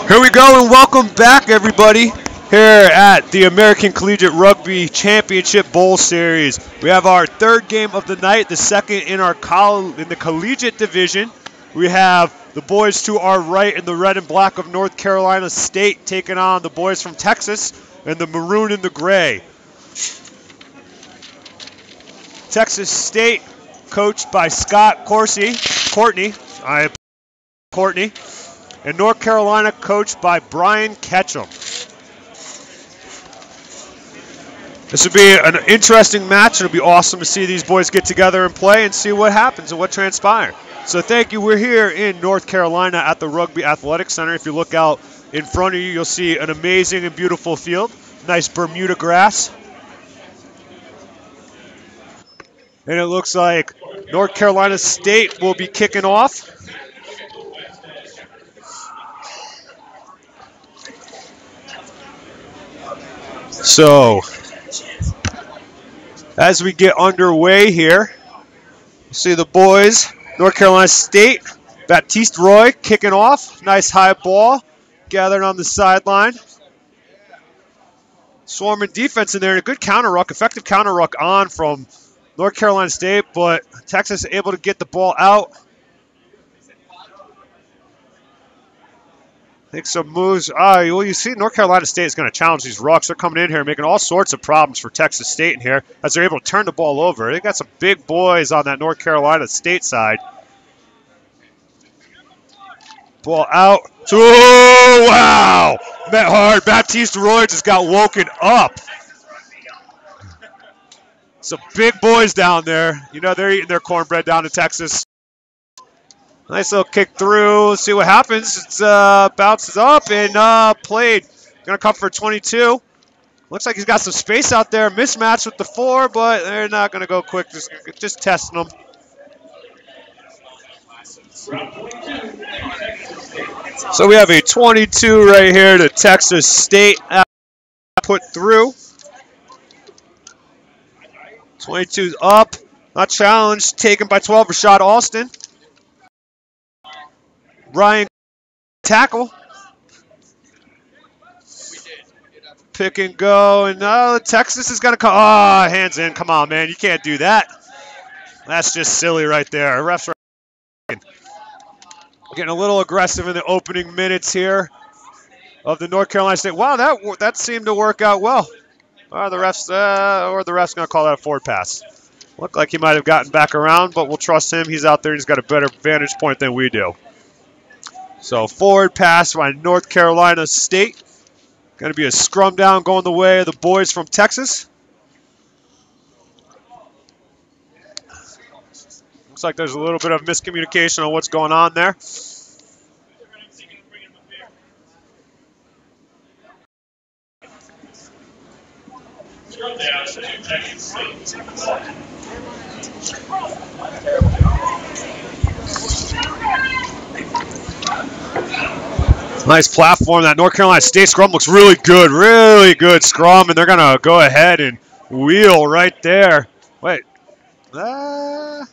Here we go, and welcome back, everybody, here at the American Collegiate Rugby Championship Bowl Series. We have our third game of the night, the second in our in the collegiate division. We have the boys to our right in the red and black of North Carolina State taking on the boys from Texas in the maroon and the gray. Texas State, coached by Scott Courtney, and North Carolina, coached by Brian Ketchum. This will be an interesting match. It'll be awesome to see these boys get together and play and see what happens and what transpires. So thank you. We're here in North Carolina at the Rugby Athletics Center. If you look out in front of you, you'll see an amazing and beautiful field. Nice Bermuda grass. And it looks like North Carolina State will be kicking off. So, as we get underway here, you see the boys, North Carolina State, Baptiste Roy kicking off. Nice high ball, gathered on the sideline. Swarming defense in there, and a good counter ruck, effective counter ruck on from North Carolina State, but Texas able to get the ball out. Make some moves. Well, you see North Carolina State is going to challenge these rucks. They're coming in here making all sorts of problems for Texas State in here as they're able to turn the ball over. They got some big boys on that North Carolina State side. Ball out. Oh, wow. Met hard. Baptiste Roy just got woken up. Some big boys down there. You know, they're eating their cornbread down in Texas. Nice little kick through. Let's see what happens. It's bounces up and played. Gonna come for 22. Looks like he's got some space out there. Mismatch with the 4, but they're not gonna go quick. Just testing them. So we have a 22 right here to Texas State put through. 22's up. Not challenged. Taken by 12. Rashad Alston. Ryan tackle. Pick and go, and Texas is going to come. Oh, hands in. Come on, man. You can't do that. That's just silly right there. Refs are getting a little aggressive in the opening minutes here of the North Carolina State. Wow, that seemed to work out well. The refs going to call that a forward pass. Looked like he might have gotten back around, but we'll trust him. He's out there. He's got a better vantage point than we do. So forward pass by North Carolina State. Going to be a scrum down going the way of the boys from Texas. Looks like there's a little bit of miscommunication on what's going on there. Nice platform. That North Carolina State scrum looks really good scrum, and they're going to go ahead and wheel right there. Wait. Yeah,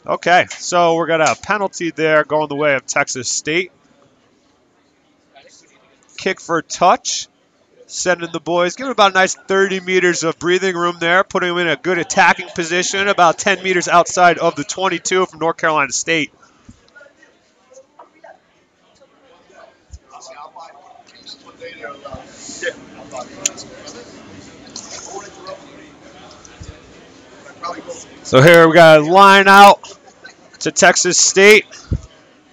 okay, so we're going to have a penalty there going the way of Texas State. Kick for touch. Sending the boys, give them about a nice 30 meters of breathing room there, putting them in a good attacking position, about 10 meters outside of the 22 from North Carolina State. So here we got a line out to Texas State.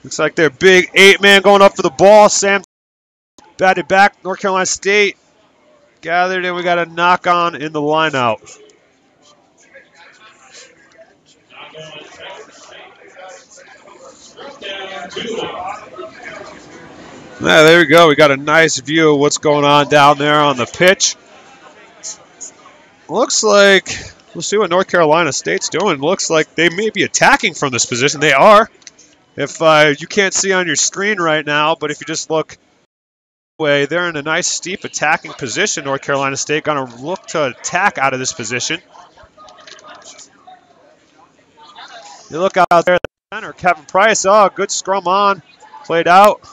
Looks like their big 8-man going up for the ball. Sam batted back. North Carolina State gathered, and we got a knock on in the line out. Yeah, there we go. We got a nice view of what's going on down there on the pitch. Looks like, we'll see what North Carolina State's doing. Looks like they may be attacking from this position. They are. If you can't see on your screen right now, but if you just look way, they're in a nice steep attacking position. North Carolina State going to look to attack out of this position. You look out there, Center, Kevin Price. Oh, good scrum on. Played out.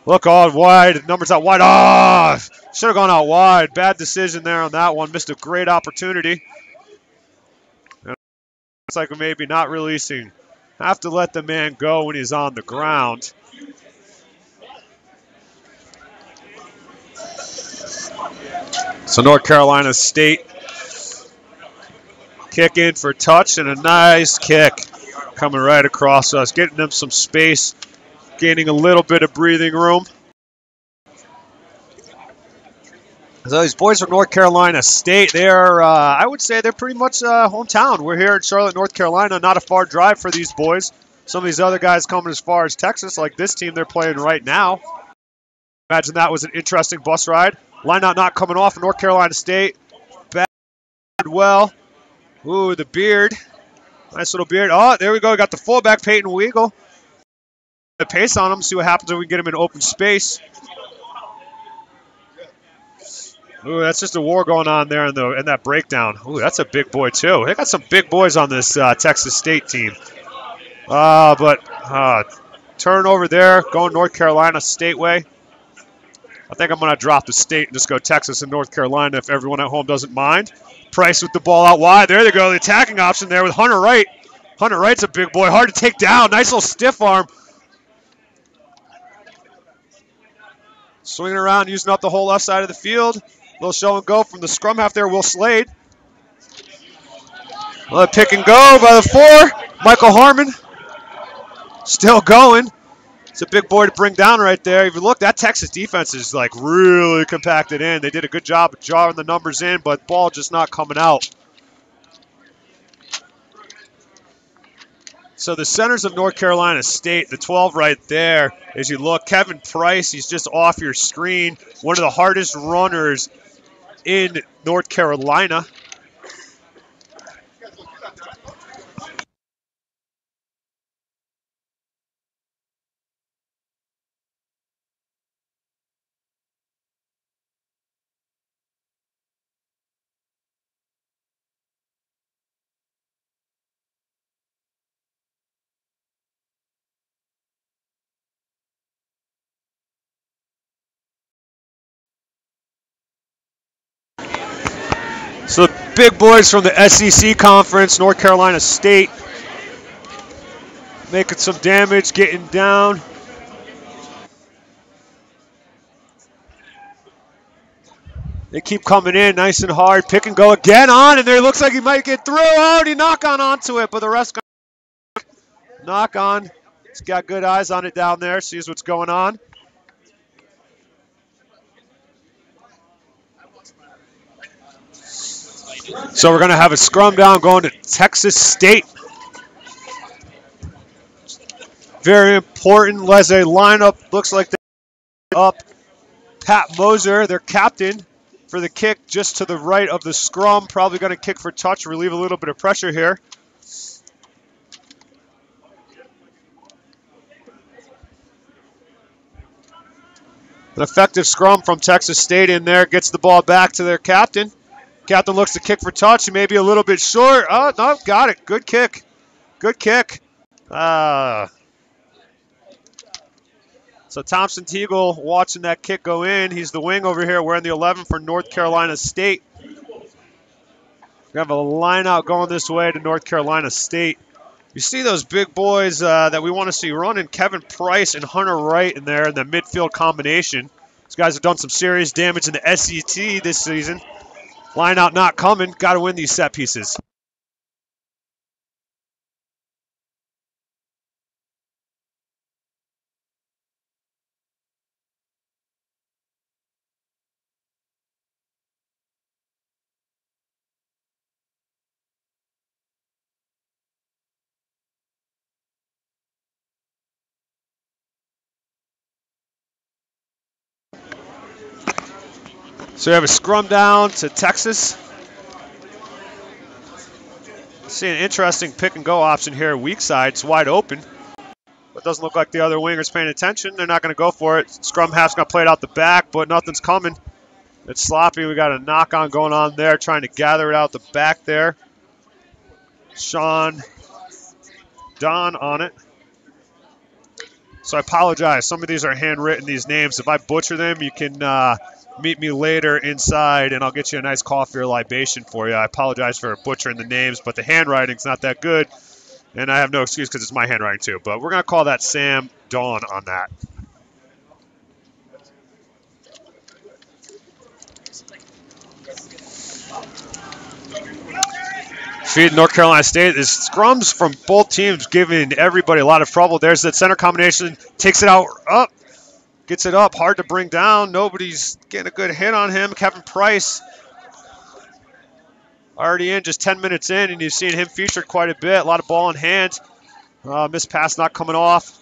Look all wide. Numbers out wide. Oh, should have gone out wide. Bad decision there on that one. Missed a great opportunity. And looks like maybe not releasing. Have to let the man go when he's on the ground. So North Carolina State kick in for touch and a nice kick coming right across us, getting them some space, gaining a little bit of breathing room. So these boys from North Carolina State, they're, I would say they're pretty much hometown. We're here in Charlotte, North Carolina, not a far drive for these boys. Some of these other guys coming as far as Texas, like this team they're playing right now. Imagine that was an interesting bus ride. Line out not coming off for North Carolina State. Bad well. Ooh, the beard. Nice little beard. Oh, there we go. Got the fullback, Peyton Weagle. The pace on him, see what happens when we get him in open space. Ooh, that's just a war going on there in that breakdown. Ooh, that's a big boy, too. They got some big boys on this Texas State team. But turnover there, going North Carolina State way. I think I'm going to drop the state and just go Texas and North Carolina if everyone at home doesn't mind. Price with the ball out wide. There they go, the attacking option there with Hunter Wright. Hunter Wright's a big boy, hard to take down. Nice little stiff arm. Swinging around, using up the whole left side of the field. Little show and go from the scrum half there, Will Slade. Well, pick and go by the 4. Michael Harmon still going. It's a big boy to bring down right there. If you look, that Texas defense is like really compacted in. They did a good job of jarring the numbers in, but ball just not coming out. So the centers of North Carolina State, the 12 right there, as you look, Kevin Price, he's just off your screen. One of the hardest runners in North Carolina. So the big boys from the SEC conference, North Carolina State, making some damage, getting down. They keep coming in nice and hard. Pick and go again on, and there looks like he might get through. Oh, and he knock on onto it, but the rest knock on. He's got good eyes on it down there, sees what's going on. So we're going to have a scrum down going to Texas State. Very important. Les a lineup. Looks like they're up. Pat Moser, their captain, for the kick just to the right of the scrum. Probably going to kick for touch, relieve a little bit of pressure here. An effective scrum from Texas State in there. Gets the ball back to their captain. Captain looks to kick for touch. He may be a little bit short. Oh, no, got it. Good kick. Good kick. So Thompson Teagle watching that kick go in. He's the wing over here wearing the 11 for North Carolina State. We have a line out going this way to North Carolina State. You see those big boys that we want to see running, Kevin Price and Hunter Wright in there in the midfield combination. These guys have done some serious damage in the SEC this season. Line out not coming. Got to win these set pieces. So we have a scrum down to Texas. See an interesting pick and go option here. Weak side, it's wide open. But it doesn't look like the other winger's paying attention. They're not going to go for it. Scrum half's going to play it out the back, but nothing's coming. It's sloppy. We got a knock on going on there, trying to gather it out the back there. Sean Don on it. So I apologize. Some of these are handwritten, these names. If I butcher them, you can meet me later inside, and I'll get you a nice coffee or libation for you. I apologize for butchering the names, but the handwriting's not that good, and I have no excuse because it's my handwriting too. But we're going to call that Sam Dawn on that. Feed North Carolina State. Is scrums from both teams giving everybody a lot of trouble. There's that center combination. Takes it out up. Gets it up. Hard to bring down. Nobody's getting a good hit on him. Kevin Price already in, just 10 minutes in, and you've seen him featured quite a bit. A lot of ball in hand. Missed pass not coming off.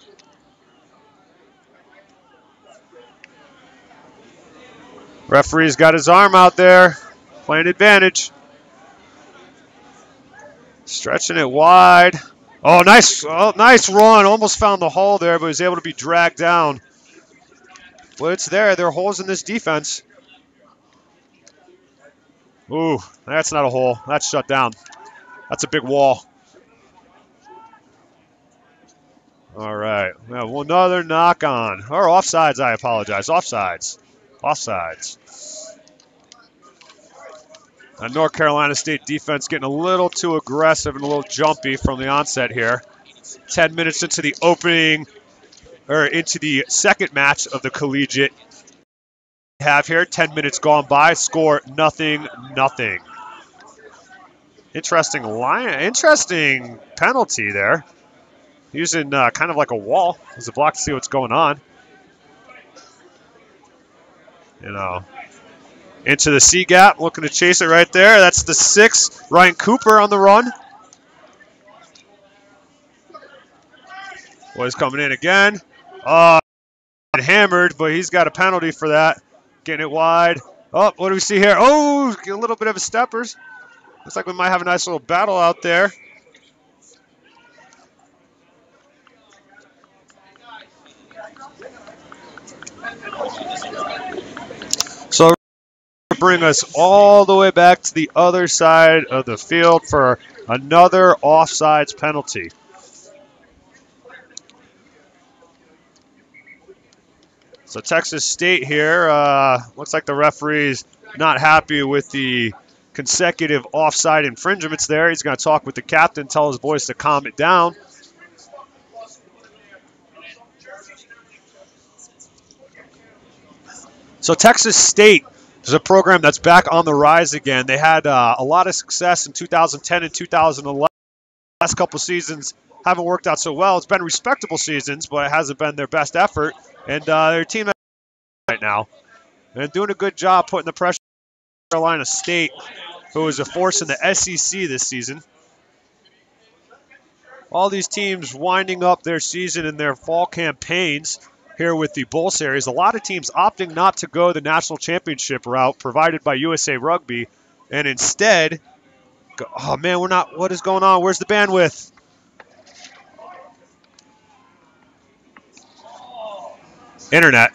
Referee's got his arm out there. Playing advantage. Stretching it wide. Oh, nice run. Almost found the hole there, but was able to be dragged down. Well, it's there. There are holes in this defense. Ooh, that's not a hole. That's shut down. That's a big wall. All right. Well, another knock on. Or offsides, I apologize. Offsides. Offsides. North Carolina State defense getting a little too aggressive and a little jumpy from the onset here. 10 minutes into the opening, or into the second match of the collegiate have here. 10 minutes gone by. Score 0-0. Interesting penalty there. Using kind of like a wall as a block to see what's going on. You know, into the C gap, looking to chase it right there. That's the 6th. Ryan Cooper on the run. Was coming in again. Hammered, but he's got a penalty for that. Getting it wide. Oh, what do we see here? Oh, a little bit of a steppers. Looks like we might have a nice little battle out there. So bring us all the way back to the other side of the field for another offsides penalty. So Texas State here, looks like the referee's not happy with the consecutive offside infringements there. He's going to talk with the captain, tell his boys to calm it down. So Texas State is a program that's back on the rise again. They had a lot of success in 2010 and 2011. Last couple seasons haven't worked out so well. It's been respectable seasons, but it hasn't been their best effort. And their team right now, and doing a good job putting the pressure on Carolina State, who is a force in the SEC this season. All these teams winding up their season and their fall campaigns here with the Bowl Series. A lot of teams opting not to go the national championship route provided by USA Rugby, and instead, oh man, what is going on? Where's the bandwidth? Internet.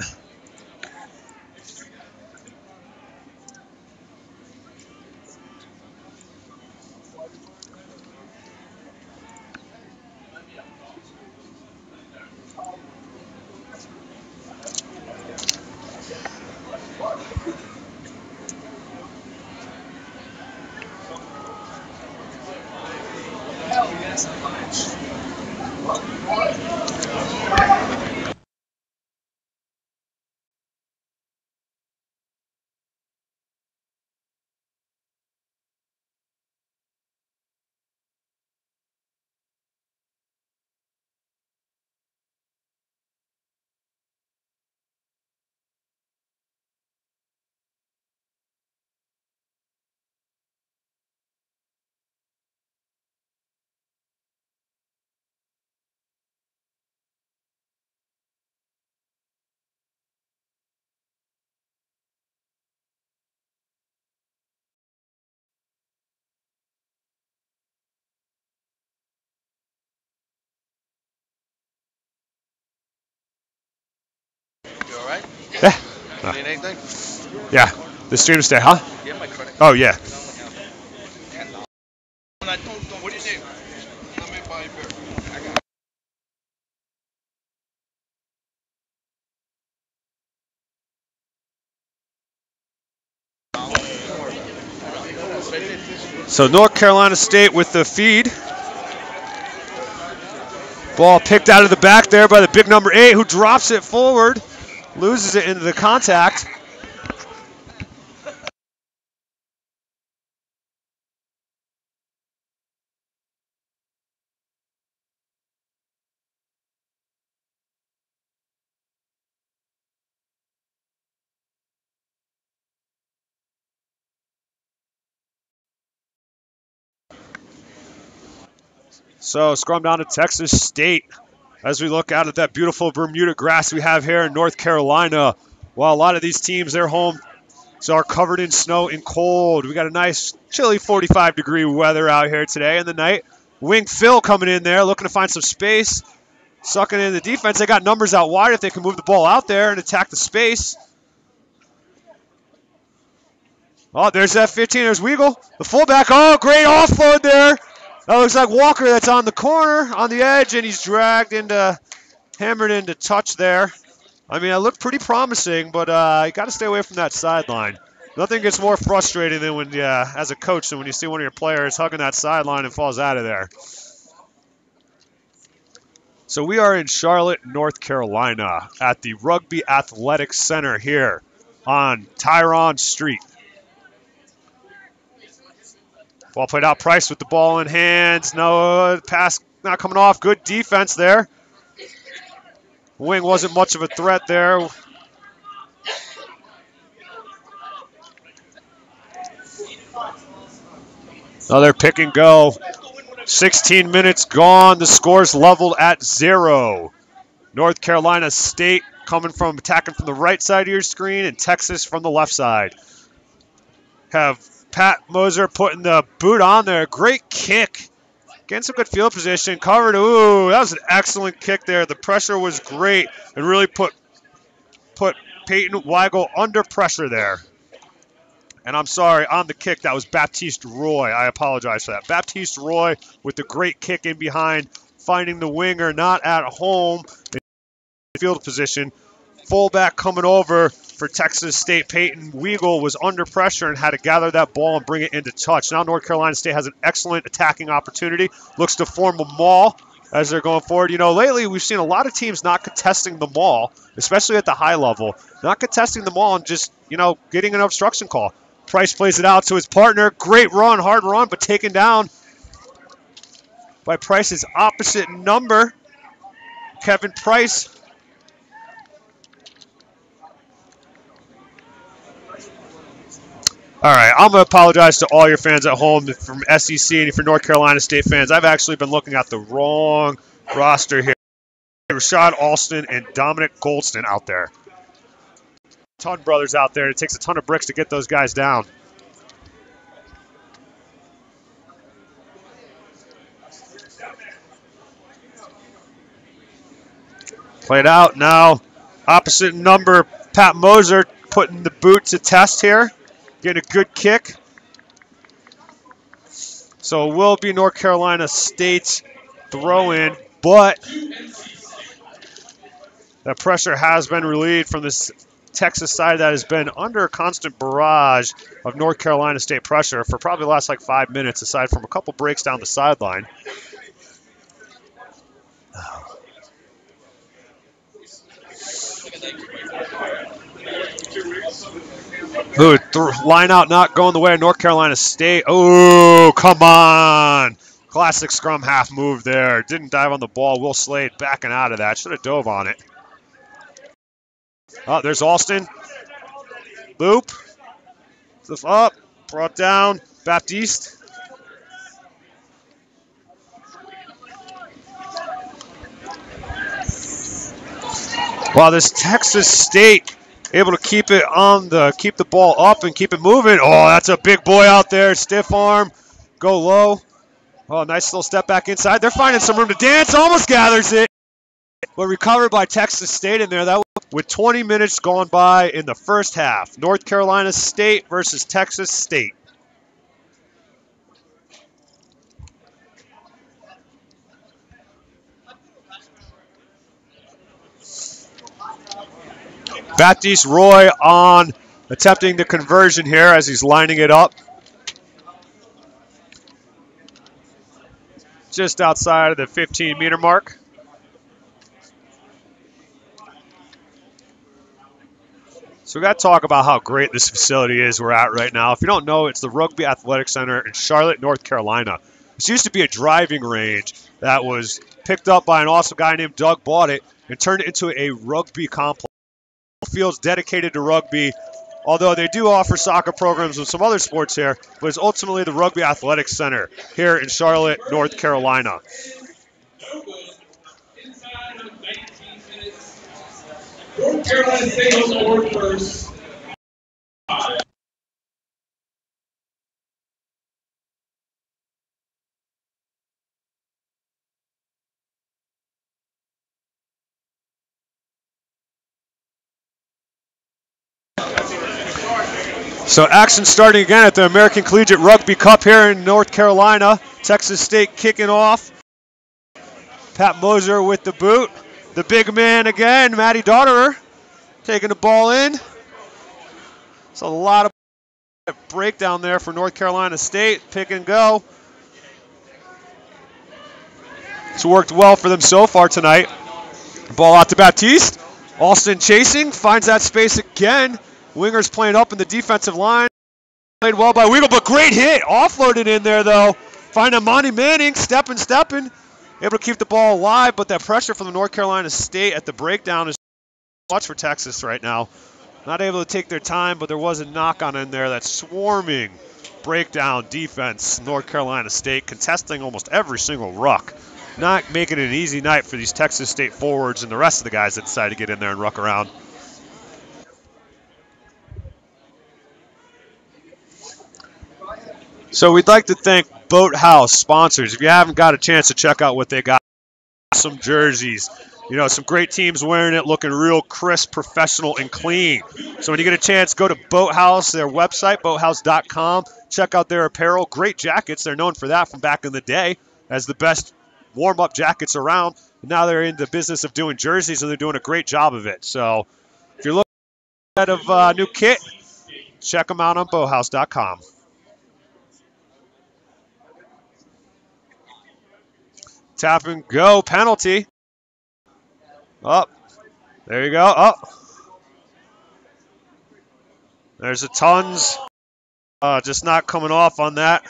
You all right? Yeah. You need anything? Yeah. The student stay, huh? Yeah, my credit. Oh, yeah. What do you need? Let me buy a beer. So North Carolina State with the feed. Ball picked out of the back there by the big number 8, who drops it forward, loses it into the contact. So scrum down to Texas State as we look out at that beautiful Bermuda grass we have here in North Carolina. While a lot of these teams, their homes are covered in snow and cold. We got a nice chilly 45-degree weather out here today in the night. Wing Phil coming in there looking to find some space. Sucking in the defense. They got numbers out wide if they can move the ball out there and attack the space. Oh, there's that 15. There's Weagle, the fullback. Oh, great offload there. That looks like Walker that's on the corner, on the edge, and he's hammered into touch there. I mean, it looked pretty promising, but you got to stay away from that sideline. Nothing gets more frustrating than when, as a coach, than when you see one of your players hugging that sideline and falls out of there. So we are in Charlotte, North Carolina at the Rugby Athletics Center here on Tyrone Street. Ball played out, Price with the ball in hands. No, pass not coming off. Good defense there. Wing wasn't much of a threat there. Another pick and go. 16 minutes gone. The score's leveled at 0. North Carolina State attacking from the right side of your screen, and Texas from the left side. Have Pat Moser putting the boot on there. Great kick. Getting some good field position. Covered. Ooh, that was an excellent kick there. The pressure was great and really put Peyton Weigel under pressure there. And I'm sorry, on the kick, that was Baptiste Roy. I apologize for that. Baptiste Roy with the great kick in behind, finding the winger not at home in field position. Fullback coming over for Texas State. Peyton Weigel was under pressure and had to gather that ball and bring it into touch. Now North Carolina State has an excellent attacking opportunity. Looks to form a maul as they're going forward. You know, lately we've seen a lot of teams not contesting the maul, especially at the high level. Not contesting the maul and just, getting an obstruction call. Price plays it out to his partner. Great run, hard run, but taken down by Price's opposite number, Kevin Price. All right, I'm going to apologize to all your fans at home from SEC and for North Carolina State fans. I've actually been looking at the wrong roster here. Rashad Alston and Dominic Goldston out there. Ton brothers out there. It takes a ton of bricks to get those guys down. Played out now. Opposite number, Pat Moser putting the boot to test here. Getting a good kick. So it will be North Carolina State's throw in, but that pressure has been relieved from this Texas side that has been under a constant barrage of North Carolina State pressure for probably the last 5 minutes, aside from a couple breaks down the sideline. Ooh, line out not going the way of North Carolina State. Oh, come on. Classic scrum half move there. Didn't dive on the ball. Will Slade backing out of that. Should have dove on it. Oh, there's Alston. Loop. Up. Brought down. Baptiste. Wow, this Texas State able to keep the ball up and keep it moving. Oh, that's a big boy out there. Stiff arm. Go low. Oh, nice little step back inside. They're finding some room to dance. Almost gathers it. But recovered by Texas State in there. That was with 20 minutes gone by in the first half. North Carolina State versus Texas State. Baptiste Roy on attempting the conversion here as he's lining it up. just outside of the 15-meter mark. So we got to talk about how great this facility is we're at right now. If you don't know, it's the Rugby Athletic Center in Charlotte, North Carolina. This used to be a driving range that was picked up by an awesome guy named Doug, bought it, and turned it into a rugby complex. Fields dedicated to rugby, although they do offer soccer programs and some other sports here, but it's ultimately the Rugby Athletic Center here in Charlotte, North Carolina. North Carolina State on the board first. So action starting again at the American Collegiate Rugby Cup here in North Carolina. Texas State kicking off. Pat Moser with the boot. The big man again, Matty Dotterer, taking the ball in. It's a lot of breakdown there for North Carolina State. Pick and go. It's worked well for them so far tonight. Ball out to Baptiste. Alston chasing, finds that space again. Wingers playing up in the defensive line. Played well by Weagle, but great hit. Offloaded in there, though. Finding Monty Manning, stepping. Able to keep the ball alive, but that pressure from the North Carolina State at the breakdown is too much for Texas right now. Not able to take their time, but there was a knock-on in there. That swarming breakdown defense, North Carolina State, contesting almost every single ruck. Not making it an easy night for these Texas State forwards and the rest of the guys that decided to get in there and ruck around. So we'd like to thank Boathouse sponsors. If you haven't got a chance to check out what they got, some jerseys, some great teams wearing it, looking real crisp, professional, and clean. So when you get a chance, go to Boathouse, their website, boathouse.com. Check out their apparel. Great jackets. They're known for that from back in the day as the best warm-up jackets around. And now they're in the business of doing jerseys, and they're doing a great job of it. So if you're looking at a new kit, check them out on boathouse.com. Tap and go, penalty. Up. There you go. Up. There's a tons. Just not coming off on that.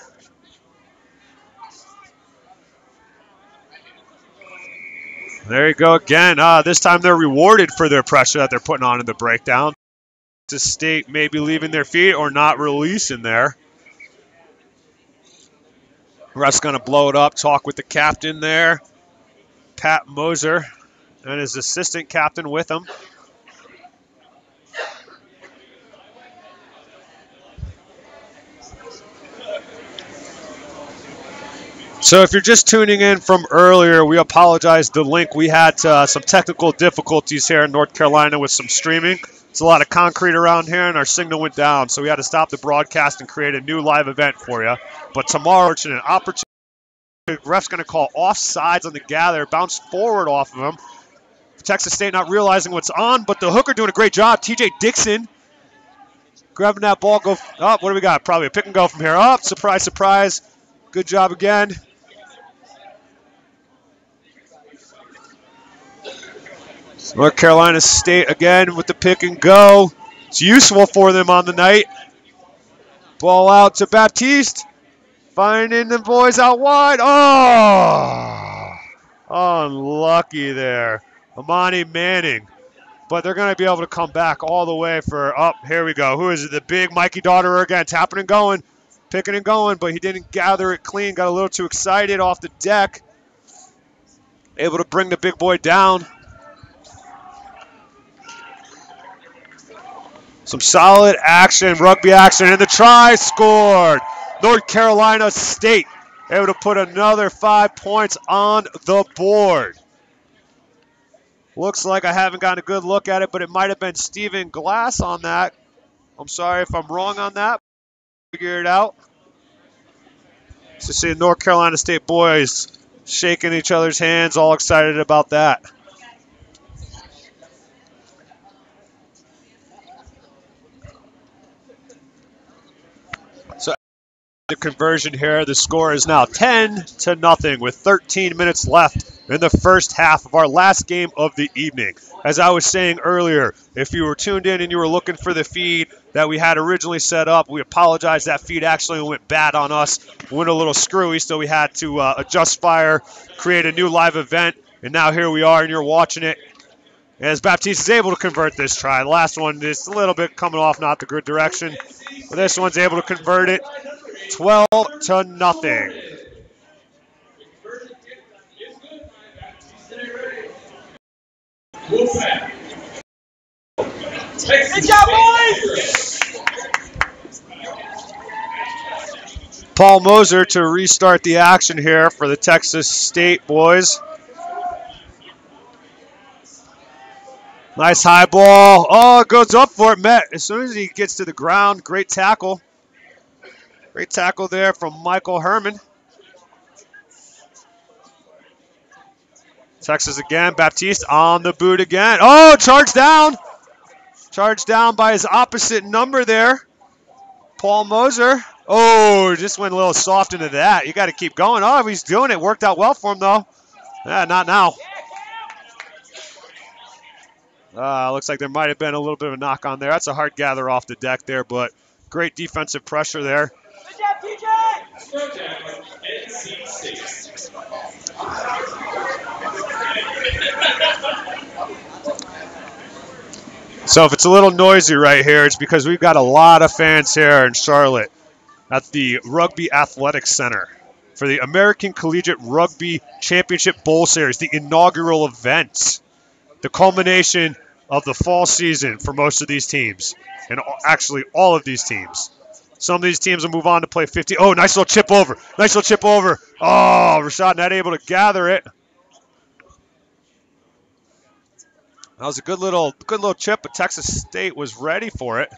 There you go again. This time they're rewarded for their pressure that they're putting on in the breakdown. The State maybe leaving their feet or not releasing there. Ref's going to blow it up. Talk with the captain there, Pat Moser, and his assistant captain with him. So if you're just tuning in from earlier, we apologize. The link, we had some technical difficulties here in North Carolina with some streaming. It's a lot of concrete around here, and our signal went down, so we had to stop the broadcast and create a new live event for you. But tomorrow, it's an opportunity. The ref's going to call offsides on the gather, bounce forward off of him. Texas State not realizing what's on, but the hooker doing a great job. TJ Dixon grabbing that ball. Go up. What do we got? Probably a pick and go from here. Up. Surprise, surprise. Good job again. North Carolina State again with the pick and go. It's useful for them on the night. Ball out to Baptiste. Finding the boys out wide. Oh, unlucky there. Amani Manning. But they're going to be able to come back all the way for, here we go. Who is it? The big Mikey Dotterer again, tapping and going, picking and going, but he didn't gather it clean. Got a little too excited off the deck. Able to bring the big boy down. Some solid action, rugby action, and the try scored. North Carolina State able to put another 5 points on the board. Looks like I haven't gotten a good look at it, but it might have been Stephen Glass on that. I'm sorry if I'm wrong on that. Figure it out. So see North Carolina State boys shaking each other's hands, all excited about that. The conversion here. The score is now 10-0 with 13 minutes left in the first half of our last game of the evening. As I was saying earlier, if you were tuned in and you were looking for the feed that we had originally set up, we apologize. That feed actually went bad on us, went a little screwy, so we had to adjust fire, create a new live event, and now here we are and you're watching it. As Baptiste is able to convert this try. The last one is a little bit coming off not the good direction, but this one's able to convert it. 12-0. Good job, boys! Paul Moser to restart the action here for the Texas State boys. Nice high ball. Oh, it goes up for it, Met. As soon as he gets to the ground, great tackle. Great tackle there from Michael Herman. Texas again. Baptiste on the boot again. Oh, charged down. Charged down by his opposite number there. Paul Moser. Oh, just went a little soft into that. You got to keep going. Oh, he's doing it. Worked out well for him, though. Not now. Looks like there might have been a little bit of a knock on there. That's a hard gather off the deck there, but great defensive pressure there. Good job, TJ! So if it's a little noisy right here, it's because we've got a lot of fans here in Charlotte at the Rugby Athletics Center for the American Collegiate Rugby Championship Bowl Series, the inaugural event, the culmination of the fall season for most of these teams, and actually all of these teams. Some of these teams will move on to play 50. Oh, nice little chip over. Nice little chip over. Oh, Rashad not able to gather it. That was a good little chip, but Texas State was ready for it.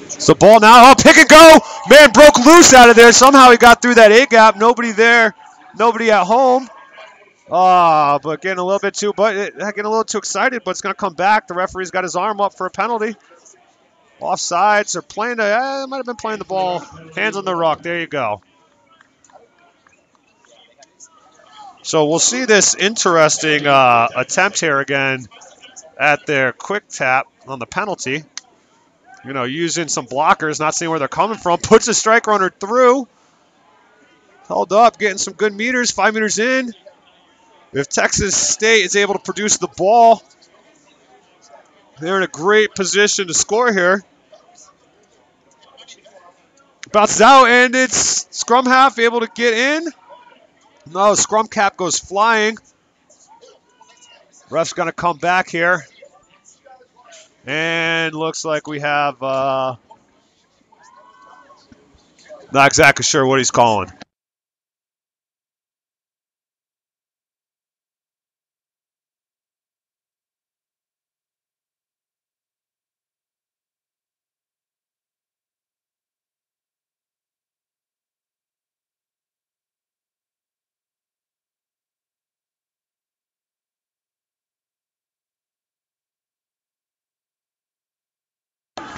So ball now, oh, pick and go. Man broke loose out of there. Somehow he got through that A-gap. Nobody there, nobody at home. But getting a little too excited, but it's going to come back. The referee's got his arm up for a penalty. Offsides. They're playing might have been playing the ball. Hands on the rock. There you go. So we'll see this interesting attempt here again at their quick tap on the penalty. You know, using some blockers, not seeing where they're coming from. Puts a strike runner through. Held up, getting some good meters, 5 meters in. If Texas State is able to produce the ball, they're in a great position to score here. Bounces out, and it's scrum half able to get in. No, scrum cap goes flying. Ref's going to come back here. And looks like we have not exactly sure what he's calling.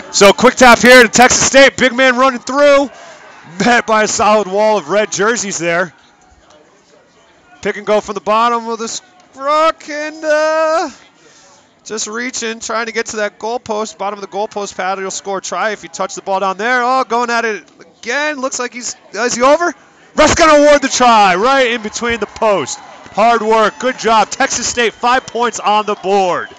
So quick tap here to Texas State. Big man running through. Met by a solid wall of red jerseys there. Pick and go from the bottom of the ruck and just reaching, trying to get to that goalpost. Bottom of the goalpost pad. He'll score a try if you touch the ball down there. Oh, going at it again. Looks like is he over? Ref's going to award the try right in between the post. Hard work. Good job. Texas State 5 points on the board.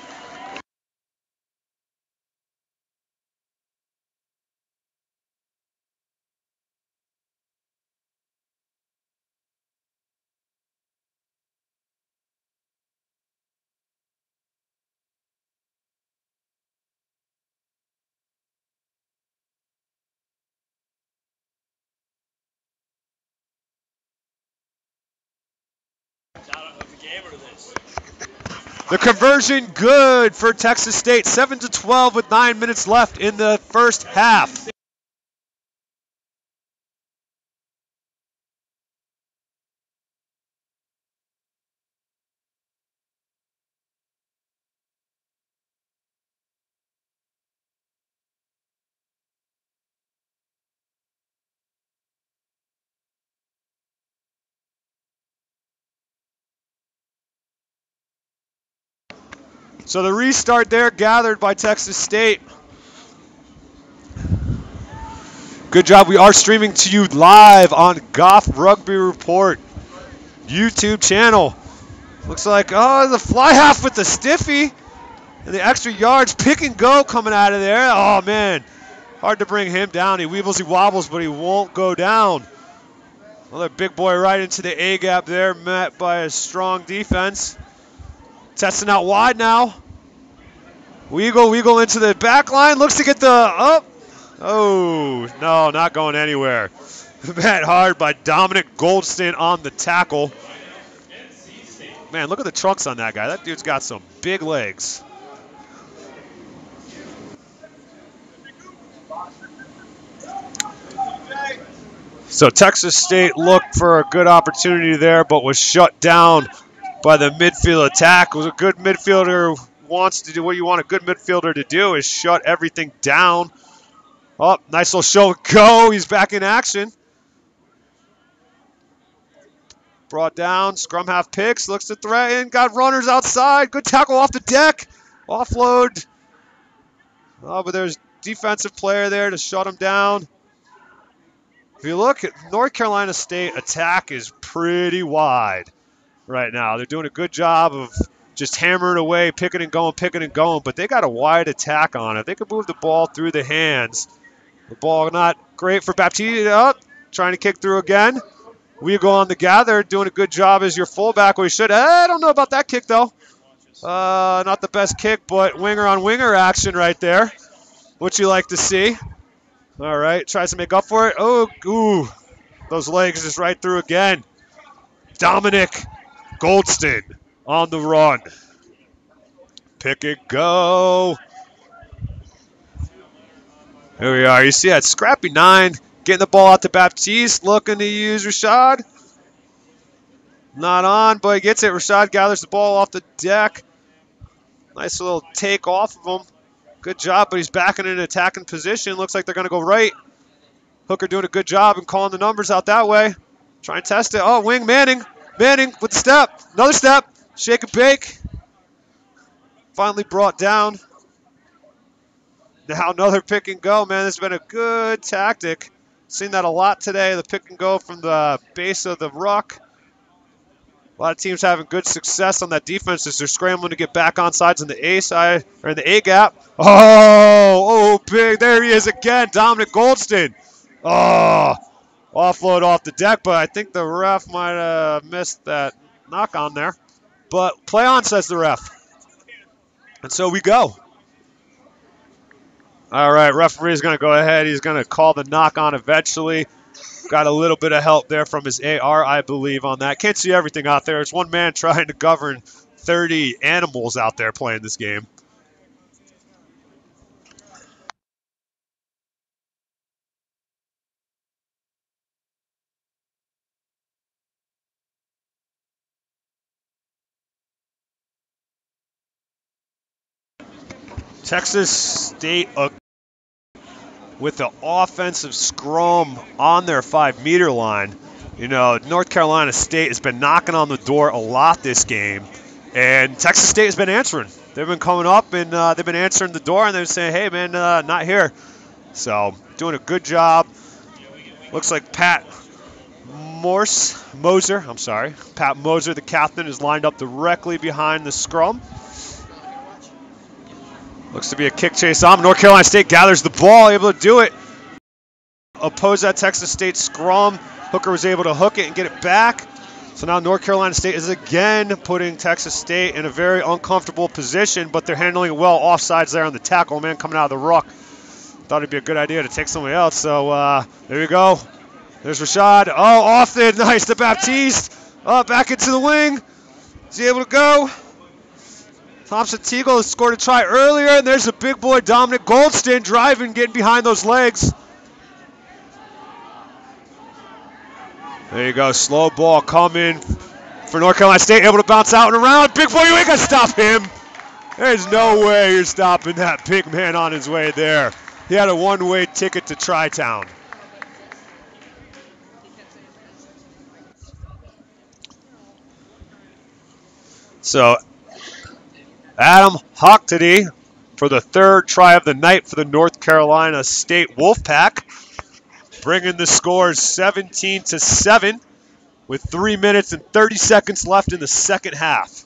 The conversion good for Texas State, 7-12 with 9 minutes left in the first half. So the restart there gathered by Texas State. Good job. We are streaming to you live on Goff Rugby Report YouTube channel. Looks like, oh, the fly half with the stiffy and the extra yards. Pick and go coming out of there. Oh, man. Hard to bring him down. He weebles, he wobbles, but he won't go down. Another big boy right into the A gap there, met by a strong defense. Testing out wide now. Weagle into the back line. Looks to get the up. Oh, no, not going anywhere. Met hard by Dominic Goldston on the tackle. Man, look at the trunks on that guy. That dude's got some big legs. So Texas State looked for a good opportunity there, but was shut down by the midfield attack. It was a good midfielder wants to do what you want a good midfielder to do, is shut everything down. Oh, nice little show and go. He's back in action. Brought down, scrum half picks, looks to threaten, got runners outside. Good tackle off the deck. Offload. Oh, but there's defensive player there to shut him down. If you look at North Carolina State, attack is pretty wide right now. They're doing a good job of just hammering away, picking and going, but they got a wide attack on it. They can move the ball through the hands. The ball not great for Baptiste. Up, trying to kick through again. We go on the gather, doing a good job as your fullback. We should. I don't know about that kick, though. Not the best kick, but winger on winger action right there. What you like to see. All right, tries to make up for it. Oh, ooh, those legs just right through again. Dominic Goldston on the run. Pick and go. Here we are. You see that scrappy 9 getting the ball out to Baptiste, looking to use Rashad. Not on, but he gets it. Rashad gathers the ball off the deck. Nice little take off of him. Good job, but he's back in an attacking position. Looks like they're going to go right. Hooker doing a good job and calling the numbers out that way. Try and test it. Oh, wing Manning. Manning with the step. Another step. Shake and bake. Finally brought down. Now another pick and go, man. This has been a good tactic. Seen that a lot today, the pick and go from the base of the ruck. A lot of teams having good success on that defense as they're scrambling to get back on sides in the A side, or in the A gap. Oh, big. There he is again, Dominic Goldston. Oh, offload off the deck, but I think the ref might have missed that knock on there. But play on, says the ref. And so we go. All right, referee is going to go ahead. He's going to call the knock on eventually. Got a little bit of help there from his AR, I believe, on that. Can't see everything out there. It's one man trying to govern 30 animals out there playing this game. Texas State with the offensive scrum on their 5-meter line. You know, North Carolina State has been knocking on the door a lot this game, and Texas State has been answering. They've been coming up, and they've been answering the door, and they're saying, hey, man, not here. So, doing a good job. Looks like Pat Moser, the captain, is lined up directly behind the scrum. Looks to be a kick chase on. North Carolina State gathers the ball, able to do it. Oppose that Texas State scrum. Hooker was able to hook it and get it back. So now North Carolina State is again putting Texas State in a very uncomfortable position, but they're handling it well. Offsides there on the tackle, man, coming out of the ruck. Thought it'd be a good idea to take somebody else. So there you go. There's Rashad. Oh, off there. Nice to Baptiste. Back into the wing. Is he able to go? Thompson Teagle has scored a try earlier, and there's a big boy, Dominic Goldston, driving, getting behind those legs. There you go, slow ball coming for North Carolina State, able to bounce out and around. Big boy, you ain't gonna stop him. There's no way you're stopping that big man on his way there. He had a one-way ticket to Tri-Town. So Adam Hockaday for the third try of the night for the North Carolina State Wolfpack, bringing the score 17-7 with 3 minutes and 30 seconds left in the second half.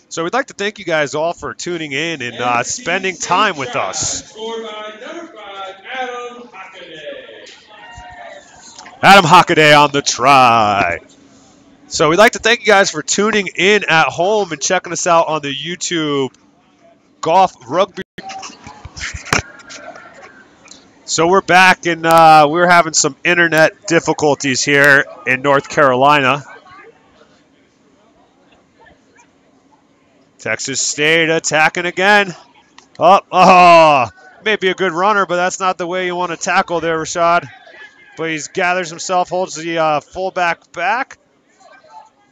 So we'd like to thank you guys all for tuning in and spending time with us. Scored by number 5, Adam Hockaday. Adam Hockaday on the try. So we'd like to thank you guys for tuning in at home and checking us out on the YouTube Goff Rugby. So we're back, and we're having some internet difficulties here in North Carolina. Texas State attacking again. May be a good runner, but that's not the way you want to tackle there, Rashad. But he gathers himself, holds the fullback back.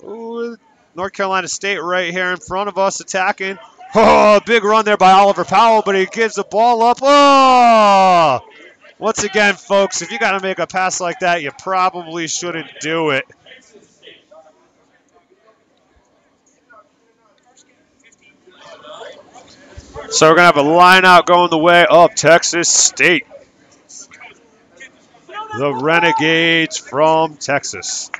Ooh, North Carolina State right here in front of us attacking. Oh, big run there by Oliver Powell, but he gives the ball up. Oh! Once again, folks, if you got to make a pass like that, you probably shouldn't do it. So we're going to have a line out going the way of Texas State. The Renegades from Texas.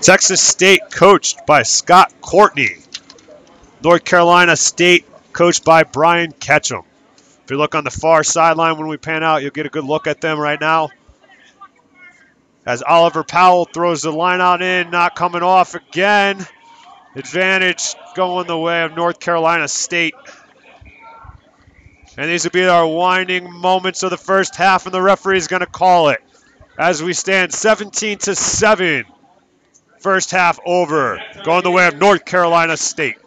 Texas State coached by Scott Courtney. North Carolina State coached by Brian Ketchum. If you look on the far sideline when we pan out, you'll get a good look at them right now. As Oliver Powell throws the line out in, not coming off again. Advantage going the way of North Carolina State. And these will be our winding moments of the first half, and the referee is going to call it as we stand 17-7. First half over, going the way of North Carolina State.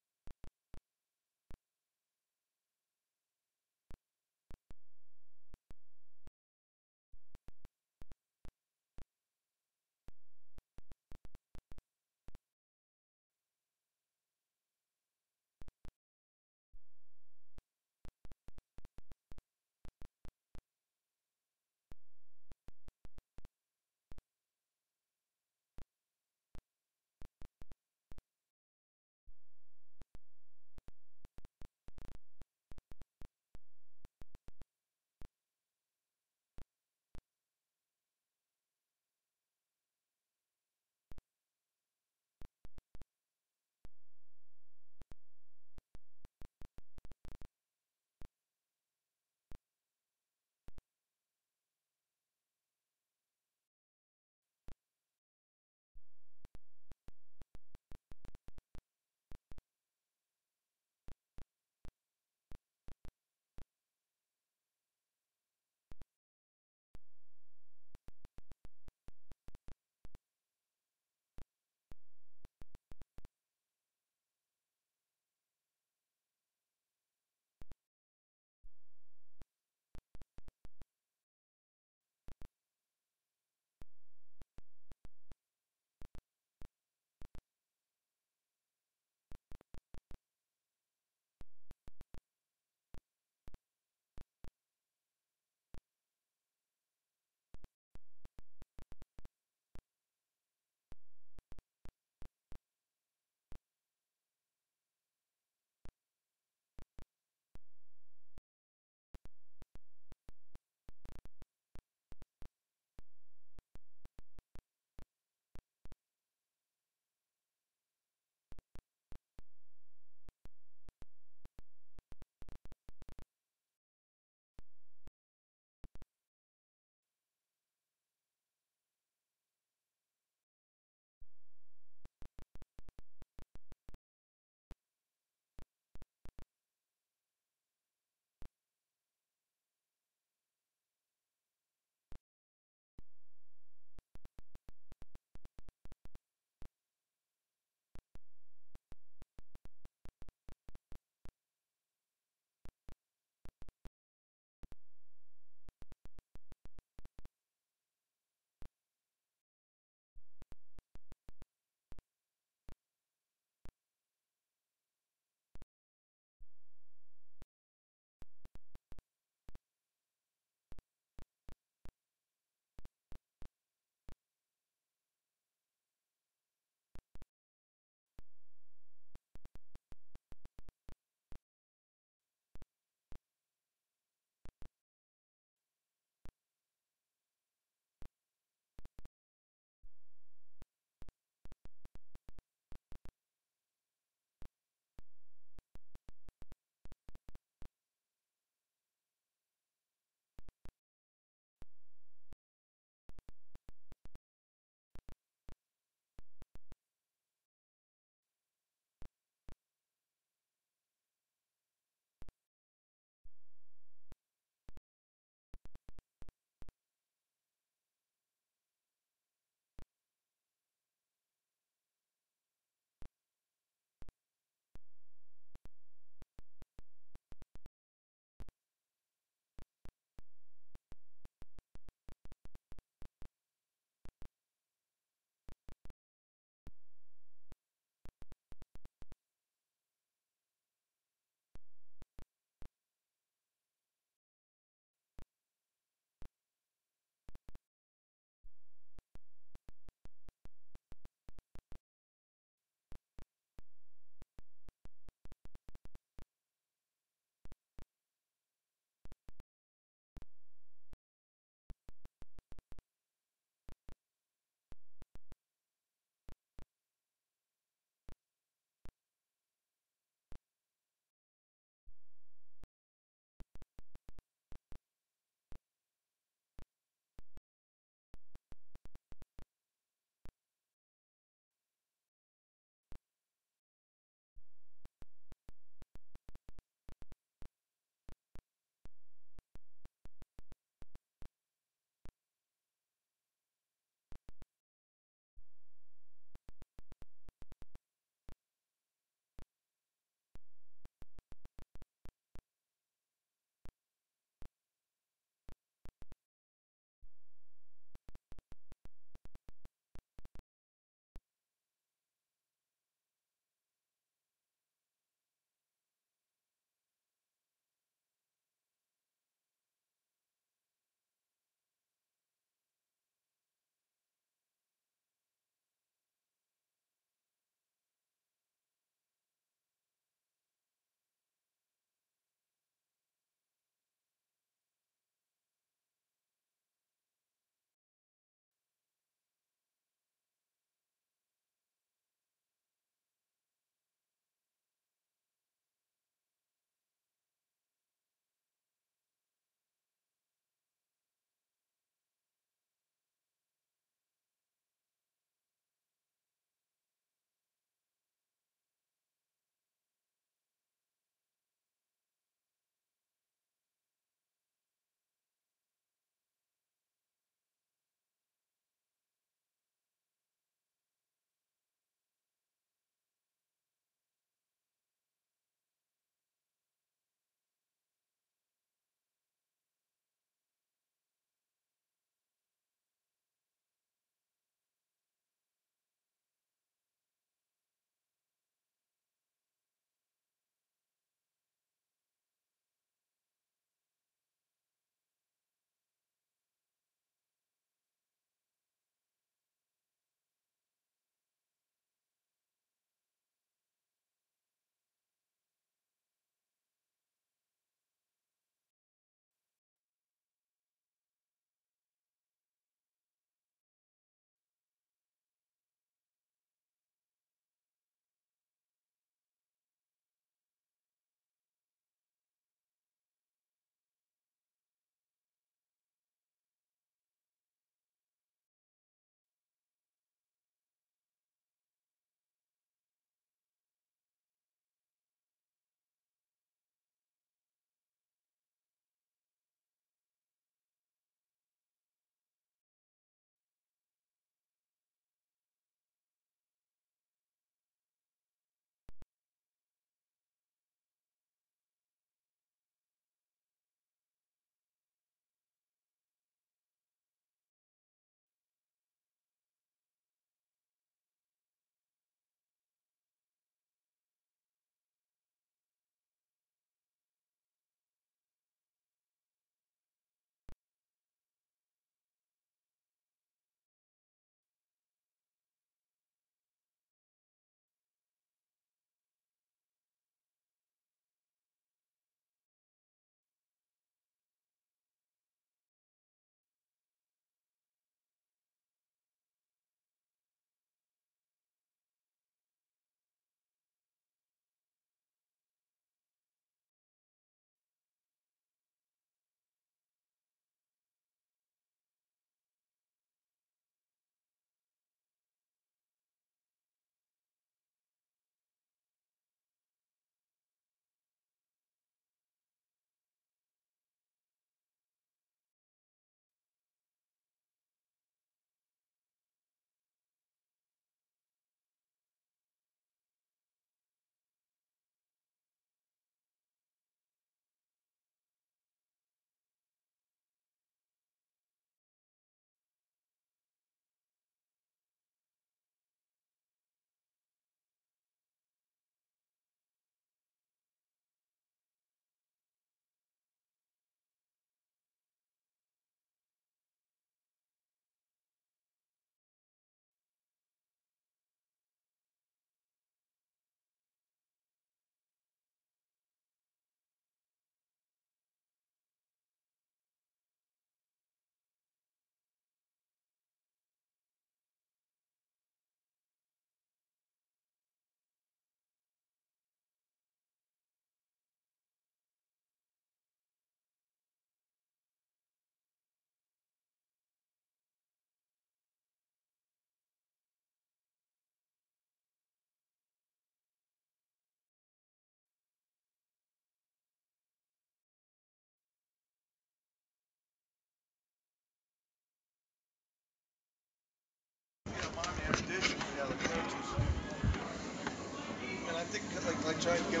try and get.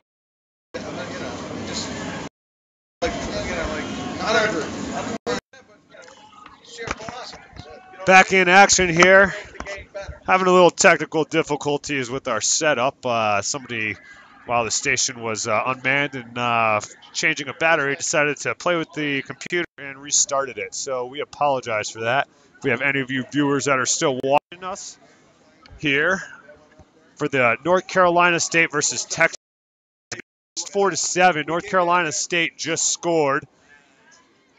I'm not, just like, not ever. Back in action here. Having a little technical difficulties with our setup. Somebody, while the station was unmanned and changing a battery, decided to play with the computer and restarted it. So we apologize for that. If we have any of you viewers that are still watching us here for the North Carolina State versus Texas, 4-7. North Carolina State just scored,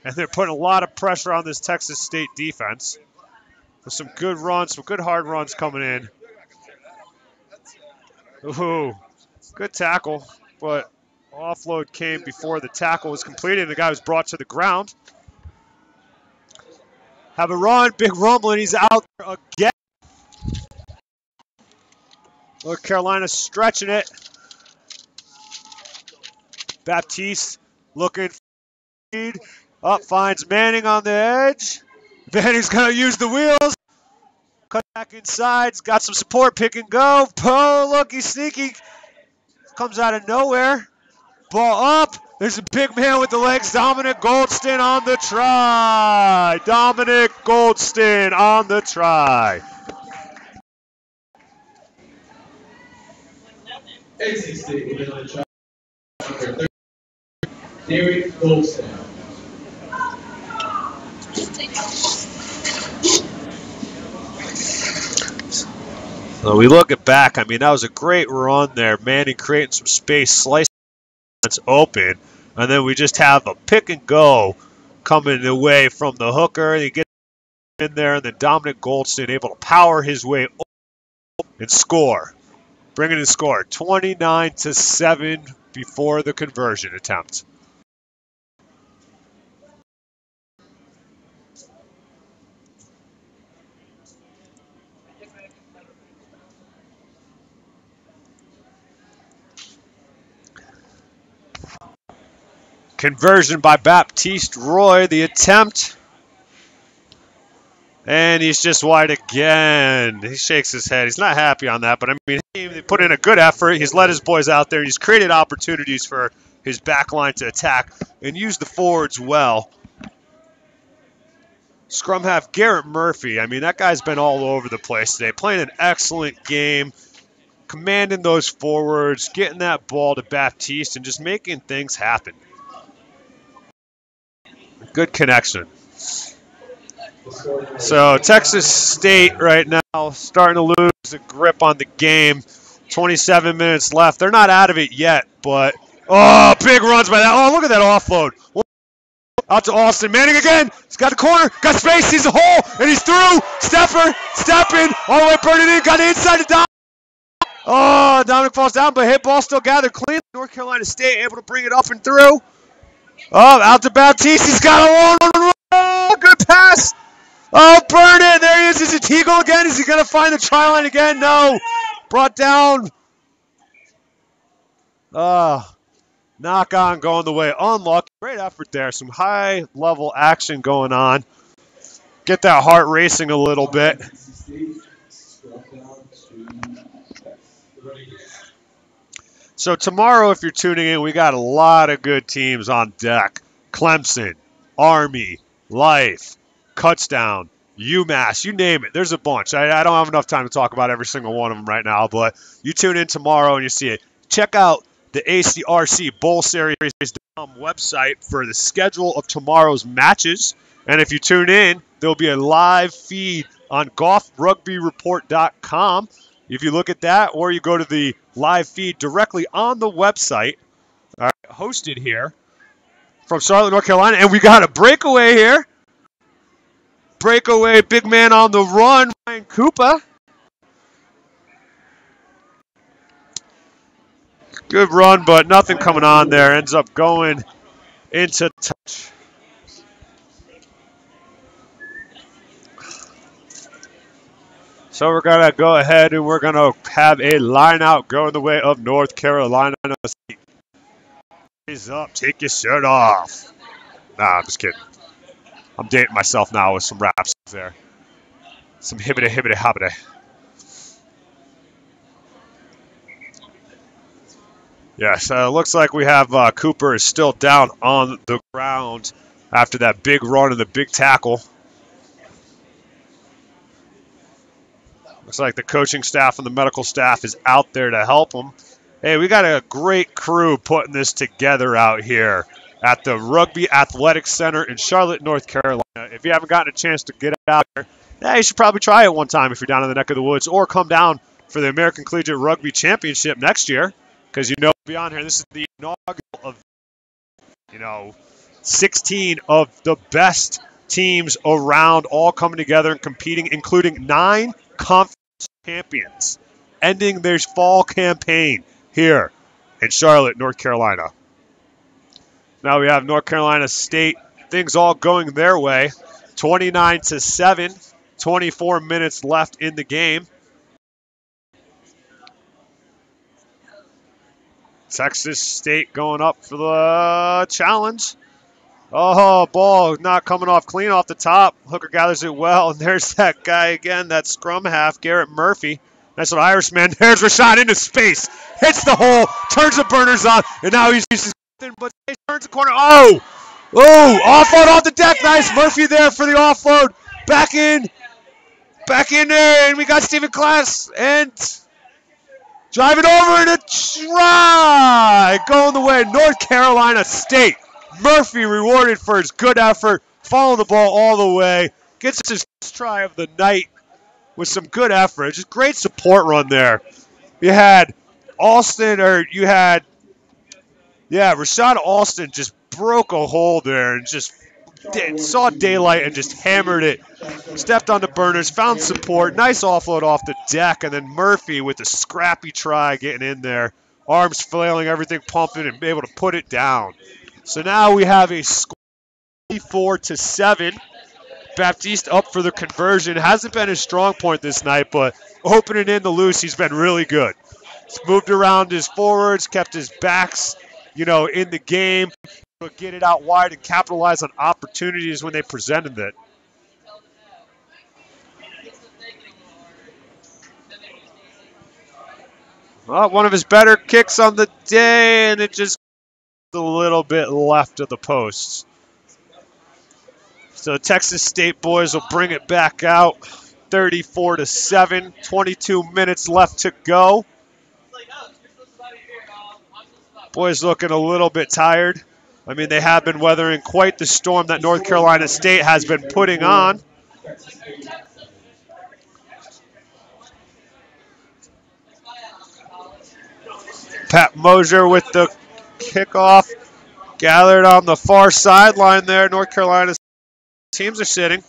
and they're putting a lot of pressure on this Texas State defense. With some good runs, some good hard runs coming in. Ooh, good tackle, but offload came before the tackle was completed and the guy was brought to the ground. Have a run, big rumble, and he's out there again. North Carolina stretching it. Baptiste looking for lead. Up, finds Manning on the edge. Manning's going to use the wheels. Cut back inside. He's got some support. Pick and go. Oh, look, he's sneaky. Comes out of nowhere. Ball up. There's a big man with the legs. Dominic Goldston on the try. Dominic Goldston on the try. NC State will be on the try. Derek Goldston. So we look at back. I mean, that was a great run there. Manning creating some space, slicing it's open, and then we just have a pick and go coming away from the hooker. He gets in there, and then Dominic Goldston able to power his way and score. Bring in the score, 29-7 before the conversion attempt. Conversion by Baptiste Roy, the attempt. And he's just wide again. He shakes his head. He's not happy on that, but I mean, they put in a good effort. He's led his boys out there. He's created opportunities for his back line to attack and use the forwards well. Scrum half Garrett Murphy. I mean, that guy's been all over the place today, playing an excellent game, commanding those forwards, getting that ball to Baptiste, and just making things happen. Good connection. So Texas State right now starting to lose a grip on the game. 27 minutes left. They're not out of it yet, but oh, big runs by that. Oh, look at that offload. Out to Austin. Manning again. He's got the corner. Got space. Sees the hole. And he's through. Stepping. All the way burning in. Got the inside to Dominic. Oh, Dominic falls down, but hit ball still gathered clean. North Carolina State able to bring it up and through. Oh, out to Baptiste. He's got a long run. Oh, good pass. Oh, burn it. There he is. Is it Teagle again? Is he going to find the try line again? No. Brought down. Knock on going the way. Unlucky. Great effort there. Some high-level action going on. Get that heart racing a little bit. So tomorrow, if you're tuning in, we got a lot of good teams on deck. Clemson, Army, Life, Cutsdown, UMass, you name it. There's a bunch. I don't have enough time to talk about every single one of them right now, but you tune in tomorrow and you see it. Check out the ACRC Bowl Series.com website for the schedule of tomorrow's matches. And if you tune in, there'll be a live feed on GoffRugbyReport.com. If you look at that, or you go to the live feed directly on the website, all right, hosted here from Charlotte, North Carolina. And we got a breakaway here. Breakaway, big man on the run, Ryan Koopa. Good run, but nothing coming on there. Ends up going into touch. So we're going to go ahead and we're going to have a line out going the way of North Carolina. Raise up, take your shirt off. Nah, I'm just kidding. I'm dating myself now with some raps there. Some hibbity hobbity. Yes, looks like we have Cooper is still down on the ground after that big run and the big tackle. Looks like the coaching staff and the medical staff is out there to help him. Hey, we got a great crew putting this together out here at the Rugby Athletics Center in Charlotte, North Carolina. If you haven't gotten a chance to get out there, you should probably try it one time if you're down in the neck of the woods, or come down for the American Collegiate Rugby Championship next year, because beyond here, this is the inaugural of 16 of the best teams around all coming together and competing, including 9 conference champions ending their fall campaign here in Charlotte, North Carolina. Now we have North Carolina State, things all going their way, 29-7, 24 minutes left in the game. Texas State going up for the challenge. Oh, ball not coming off clean off the top. Hooker gathers it well, and there's that guy again, that scrum half, Garrett Murphy. Nice little Irishman. There's Rashad into space. Hits the hole, turns the burners on, and now he's but he turns the corner. Oh, offload off the deck. Nice. Murphy there for the offload. Back in there, and we got Stephen Class, and driving over and a try. Going the way, North Carolina State. Murphy rewarded for his good effort, following the ball all the way. Gets his first try of the night with some good effort. Just great support run there. You had Rashad Alston just broke a hole there and just saw daylight and just hammered it. Stepped on the burners, found support, nice offload off the deck, and then Murphy with a scrappy try getting in there. Arms flailing, everything pumping, and able to put it down. So now we have a score 24-7. Baptiste up for the conversion. Hasn't been his strong point this night, but opening in the loose, he's been really good. He's moved around his forwards, kept his backs, in the game, but get it out wide and capitalize on opportunities when they presented it. Well, one of his better kicks on the day, and it just a little bit left of the posts. So Texas State boys will bring it back out, 34-7, 22 minutes left to go. Boys looking a little bit tired. I mean, they have been weathering quite the storm that North Carolina State has been putting on. Pat Mosier with the kickoff, gathered on the far sideline there. North Carolina's teams are sitting.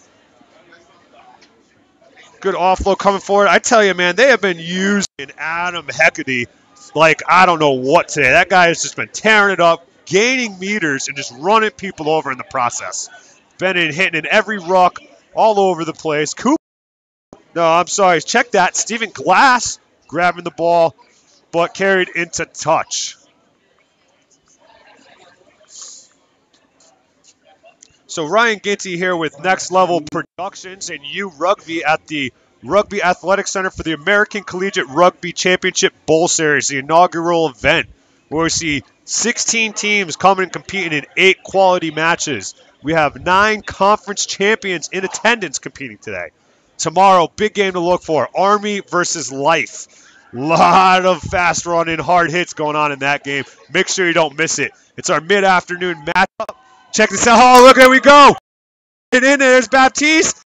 Good offload coming forward. I tell you, man, they have been using Adam Hecate like I don't know what today. That guy has just been tearing it up, gaining meters, and just running people over in the process. Been hitting in every ruck, all over the place. Check that. Stephen Glass grabbing the ball, but carried into touch. So Ryan Ginty here with Next Level Productions and Rugby at the Rugby Athletics Center for the American Collegiate Rugby Championship Bowl Series, the inaugural event where we see 16 teams coming and competing in 8 quality matches. We have 9 conference champions in attendance competing today. Tomorrow, big game to look for, Army versus Life. Lot of fast running, hard hits going on in that game. Make sure you don't miss it. It's our mid-afternoon matchup. Check this out. Oh, look, there we go. And in there's Baptiste.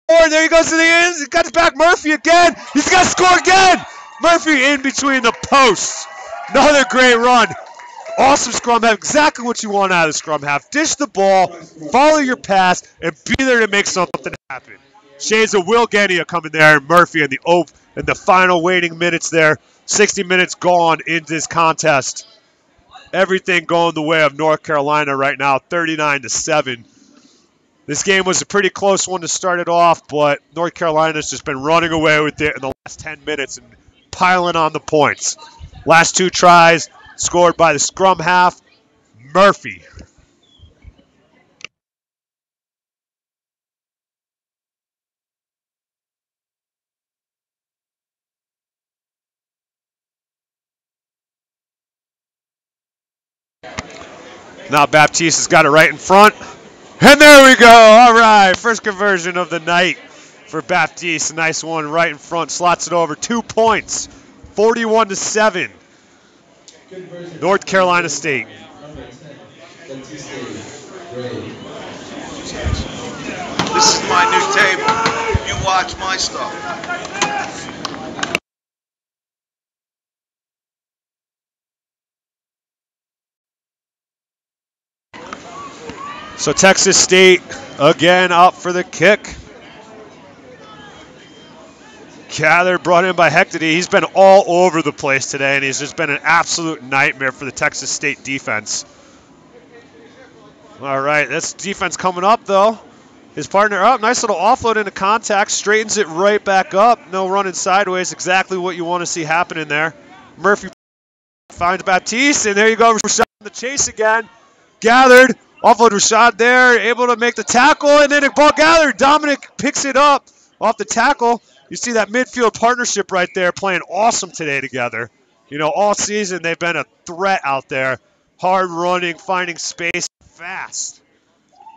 Oh, there he goes to the ends. He cuts back Murphy again. He's got to score again. Murphy in between the posts. Another great run. Awesome scrum half. Exactly what you want out of the scrum half. Dish the ball, follow your pass, and be there to make something happen. Shades of Will Genia coming there, and Murphy in the final waiting minutes there. 60 minutes gone in this contest. Everything going the way of North Carolina right now, 39-7. This game was a pretty close one to start it off, but North Carolina's just been running away with it in the last 10 minutes and piling on the points. Last 2 tries scored by the scrum half, Murphy. Now Baptiste has got it right in front. And there we go. All right, first conversion of the night for Baptiste. Nice one right in front. Slots it over. 2 points. 41-7. North Carolina State. This is my new table. You watch my stuff. So Texas State again up for the kick. Gathered, brought in by Hectady. He's been all over the place today, and he's just been an absolute nightmare for the Texas State defense. All right, this defense coming up, though. His partner up. Nice little offload into contact. Straightens it right back up. No running sideways. Exactly what you want to see happening there. Murphy finds Baptiste, and there you go. Rashad in the chase again. Gathered. Offload Rashad there. Able to make the tackle, and then the ball gathered. Dominic picks it up off the tackle. You see that midfield partnership right there playing awesome today together. You know, all season they've been a threat out there. Hard running, finding space, fast.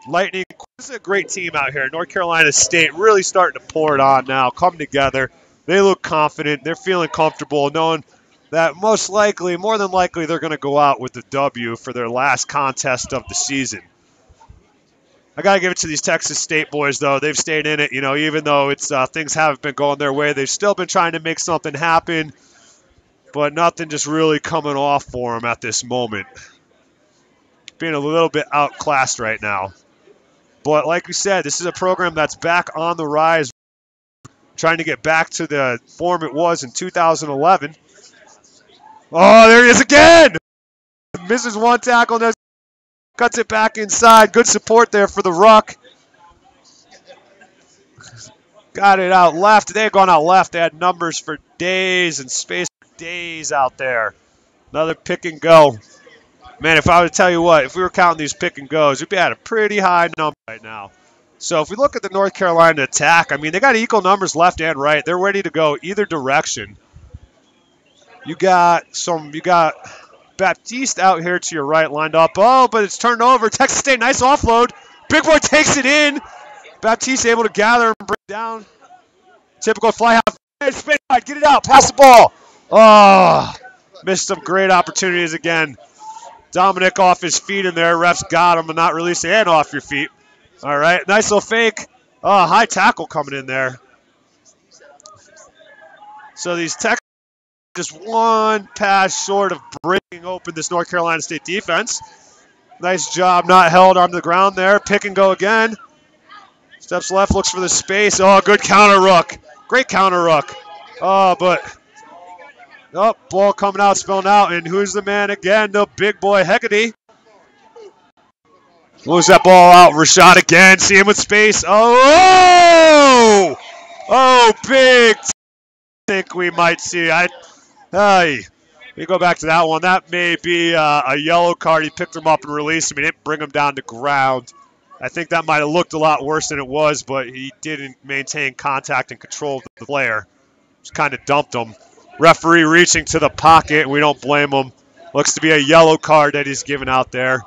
Lightning, this is a great team out here. North Carolina State really starting to pour it on now, come together. They look confident. They're feeling comfortable, knowing that most likely, more than likely, they're going to go out with the W for their last contest of the season. I got to give it to these Texas State boys, though. They've stayed in it, you know, even though it's things haven't been going their way. They've still been trying to make something happen, but nothing just really coming off for them at this moment. Being a little bit outclassed right now. But like we said, this is a program that's back on the rise, trying to get back to the form it was in 2011. Oh, there he is again! Misses one tackle, cuts it back inside. Good support there for the ruck. Got it out left. They had gone out left. They had numbers for days and space for days out there. Another pick and go. Man, if I were to tell you what, if we were counting these pick and goes, we'd be at a pretty high number right now. So if we look at the North Carolina attack, I mean, they got equal numbers left and right. They're ready to go either direction. You got Baptiste out here to your right, lined up. Oh, but it's turned over. Texas State, nice offload. Big boy takes it in. Baptiste able to gather and bring it down. Typical fly half. Spin right, get it out. Pass the ball. Oh, missed some great opportunities again. Dominic off his feet in there. Refs got him and not releasing and off your feet. All right, nice little fake. Oh, high tackle coming in there. So these Texas just one pass short of breaking open this North Carolina State defense. Nice job not held on the ground there. Pick and go again. Steps left, looks for the space. Oh, good counter ruck. Great counter ruck. Oh, but ball coming out, spilling out. And who's the man again? The big boy, Hectady. Moves that ball out. Rashad again. See him with space. Oh, big. I think we might see. We go back to that one. That may be a yellow card. He picked him up and released him. He didn't bring him down to ground. I think that might have looked a lot worse than it was, but he didn't maintain contact and control of the player. Just kind of dumped him. Referee reaching to the pocket. We don't blame him. Looks to be a yellow card that he's given out there.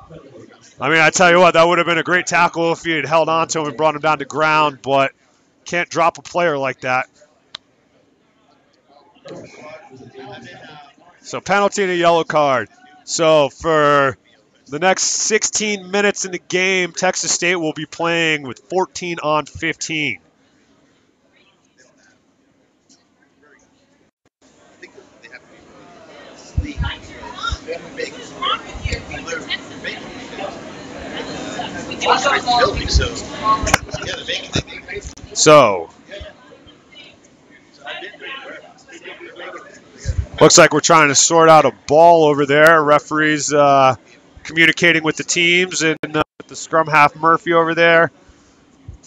I mean, I tell you what, that would have been a great tackle if he had held on to him and brought him down to ground, but can't drop a player like that. So penalty and a yellow card. So for the next 16 minutes in the game, Texas State will be playing with 14 on 15. So, looks like we're trying to sort out a ball over there. Referees communicating with the teams and the scrum half Murphy over there.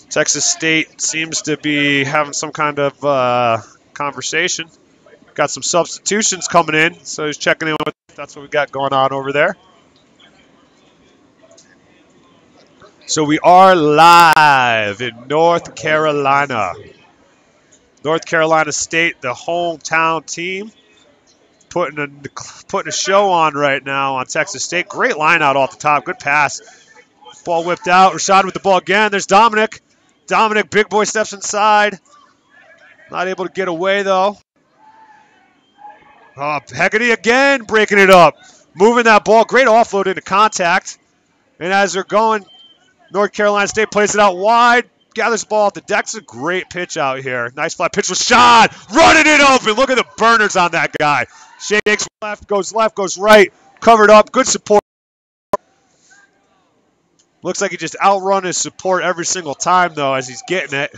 Texas State seems to be having some kind of conversation. Got some substitutions coming in, so he's checking in with that's what we got going on over there. So we are live in North Carolina. North Carolina State, the hometown team. putting a show on right now on Texas State. Great line out off the top. Good pass. Ball whipped out. Rashad with the ball again. There's Dominic. Dominic, big boy, steps inside. Not able to get away, though. Oh, Hecate again, breaking it up. Moving that ball. Great offload into contact. And as they're going, North Carolina State plays it out wide. Gathers the ball at the deck. It's a great pitch out here. Nice fly pitch with Rashad. Running it open. Look at the burners on that guy. Shakes left, goes right. Covered up. Good support. Looks like he just outrun his support every single time, though, as he's getting it.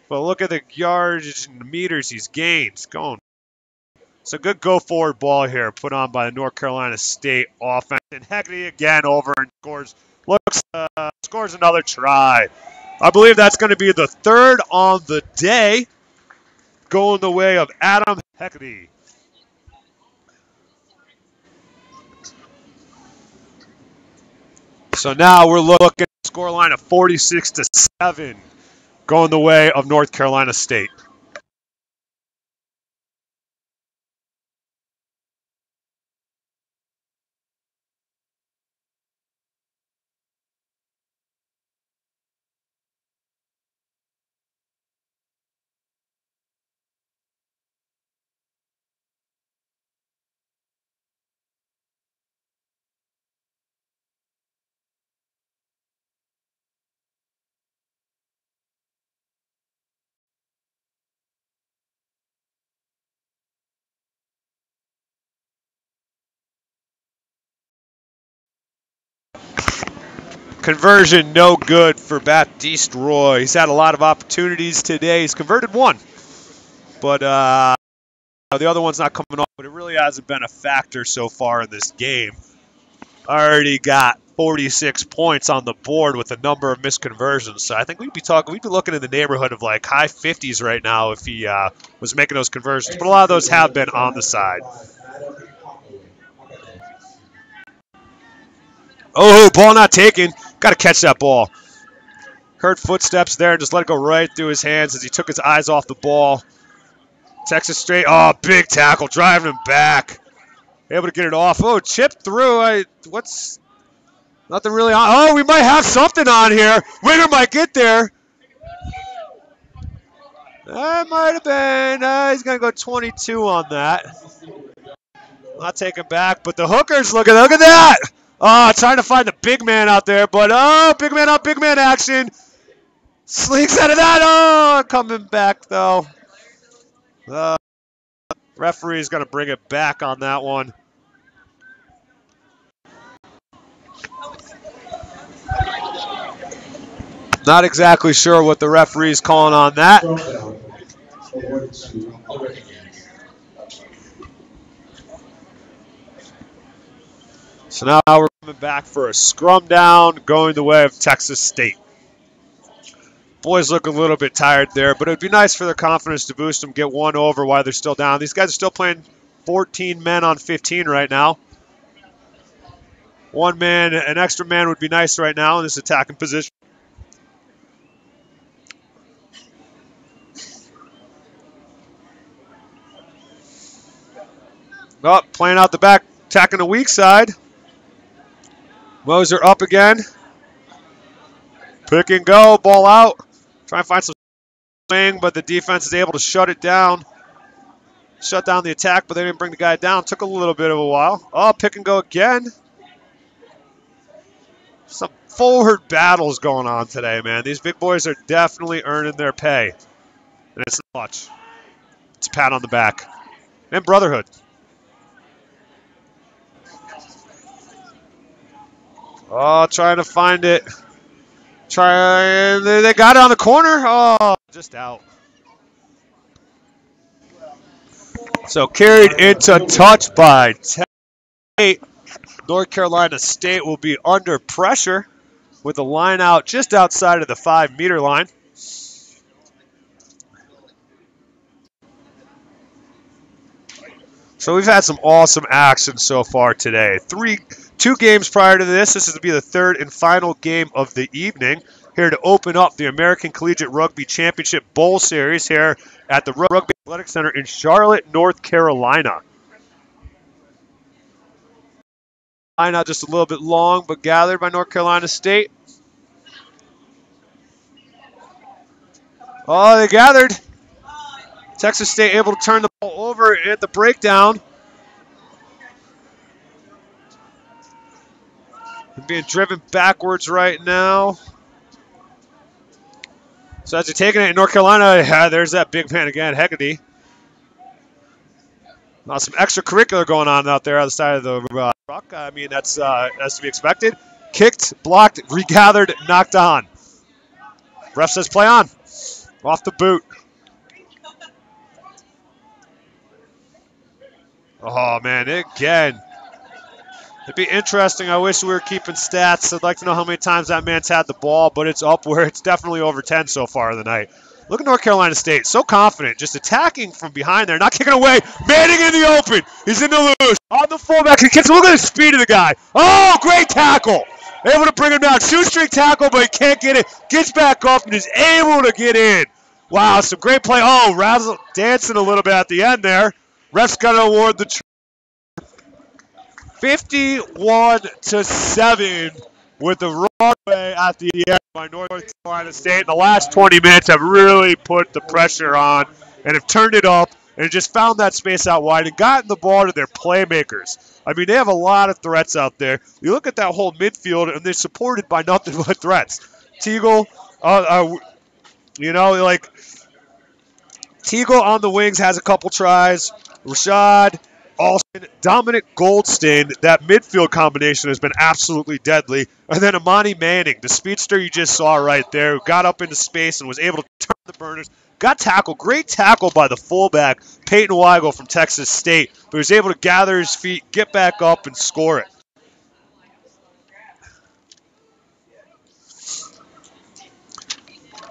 But look at the yardage and the meters he's gained. It's going. It's a good go-forward ball here put on by the North Carolina State offense. And Hecate again over and scores another try. I believe that's going to be the third on the day, going the way of Adam Hecate. So now we're looking at a scoreline of 46-7, going the way of North Carolina State. Conversion no good for Baptiste Roy. He's had a lot of opportunities today. He's converted one, but the other one's not coming off. But it really hasn't been a factor so far in this game. Already got 46 points on the board with a number of missed conversions. So I think we'd be looking in the neighborhood of like high 50s right now if he was making those conversions. But a lot of those have been on the side. Oh, ball not taken. Got to catch that ball. Heard footsteps there and just let it go right through his hands as he took his eyes off the ball. Texas State, oh, big tackle, driving him back. Able to get it off. Oh, chipped through. What's nothing really on? Oh, we might have something on here. Winger might get there. That might have been. He's going to go 22 on that. Not taken back, but the hookers, look at that. Oh, trying to find the big man out there, but big man up, big man action. Slinks out of that. Oh, coming back though. Referee's going to bring it back on that one. Not exactly sure what the referee's calling on that. So now we're coming back for a scrum down, going the way of Texas State. Boys look a little bit tired there, but it would be nice for their confidence to boost them, get one over while they're still down. These guys are still playing 14 men on 15 right now. One man, an extra man would be nice right now in this attacking position. Oh, playing out the back, attacking the weak side. Moser up again. Pick and go, ball out. Try and find some swing, but the defense is able to shut it down. Shut down the attack, but they didn't bring the guy down. Took a little bit of a while. Oh, pick and go again. Some forward battles going on today, man. These big boys are definitely earning their pay. And it's not much. It's a pat on the back. And brotherhood. Oh, trying to find it. They got it on the corner. Oh, just out. So carried into touch by State. North Carolina State will be under pressure with the line out just outside of the 5-meter line. So we've had some awesome action so far today. Two games prior to this. This is to be the third and final game of the evening. Here to open up the American Collegiate Rugby Championship Bowl Series here at the Rugby Athletic Center in Charlotte, North Carolina. Line out just a little bit long, but gathered by North Carolina State. Oh, they gathered. Texas State able to turn the ball over at the breakdown. They're being driven backwards right now. So as they're taking it in North Carolina, there's that big man again, Hegedy. Now some extracurricular going on out there on the side of the ruck. I mean, that's to be expected. Kicked, blocked, regathered, knocked on. Ref says play on. Off the boot. Oh, man, again. It'd be interesting. I wish we were keeping stats. I'd like to know how many times that man's had the ball, but it's up where it's definitely over 10 so far in the night. Look at North Carolina State. So confident. Just attacking from behind there. Not kicking away. Manning in the open. He's in the loose. On the fullback. He kicks. Look at the speed of the guy. Oh, great tackle. Able to bring him down. Shoestring tackle, but he can't get it. Gets back up and is able to get in. Wow, some great play. Oh, Razzle dancing a little bit at the end there. Ref's got to award the 51-7 with the wrong way at the end by North Carolina State. The last 20 minutes have really put the pressure on and have turned it up and just found that space out wide and gotten the ball to their playmakers. I mean, they have a lot of threats out there. You look at that whole midfield, and they're supported by nothing but threats. Teagle, Teagle on the wings has a couple tries. Rashad, Alston, Dominic Goldston, that midfield combination has been absolutely deadly. And then Amani Manning, the speedster you just saw right there, who got up into space and was able to turn the burners. Got tackled. Great tackle by the fullback, Peyton Weigel from Texas State, but he was able to gather his feet, get back up, and score it.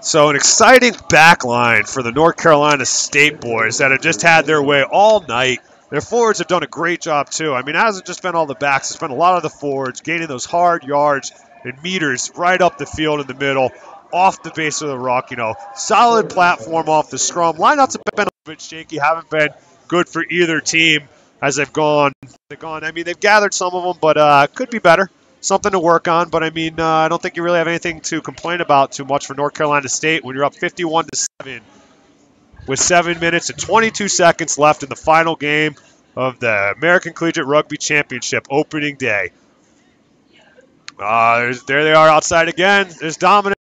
So an exciting back line for the North Carolina State boys that have just had their way all night. Their forwards have done a great job, too. I mean, it hasn't just been all the backs. It's been a lot of the forwards gaining those hard yards and meters right up the field in the middle, off the base of the ruck. Solid platform off the scrum. Lineouts have been a little bit shaky, haven't been good for either team as they've gone. I mean, they've gathered some of them, but could be better. Something to work on, but I mean, I don't think you really have anything to complain about too much for North Carolina State when you're up 51-7 with 7 minutes and 22 seconds left in the final game of the American Collegiate Rugby Championship opening day. There they are outside again. There's Dominic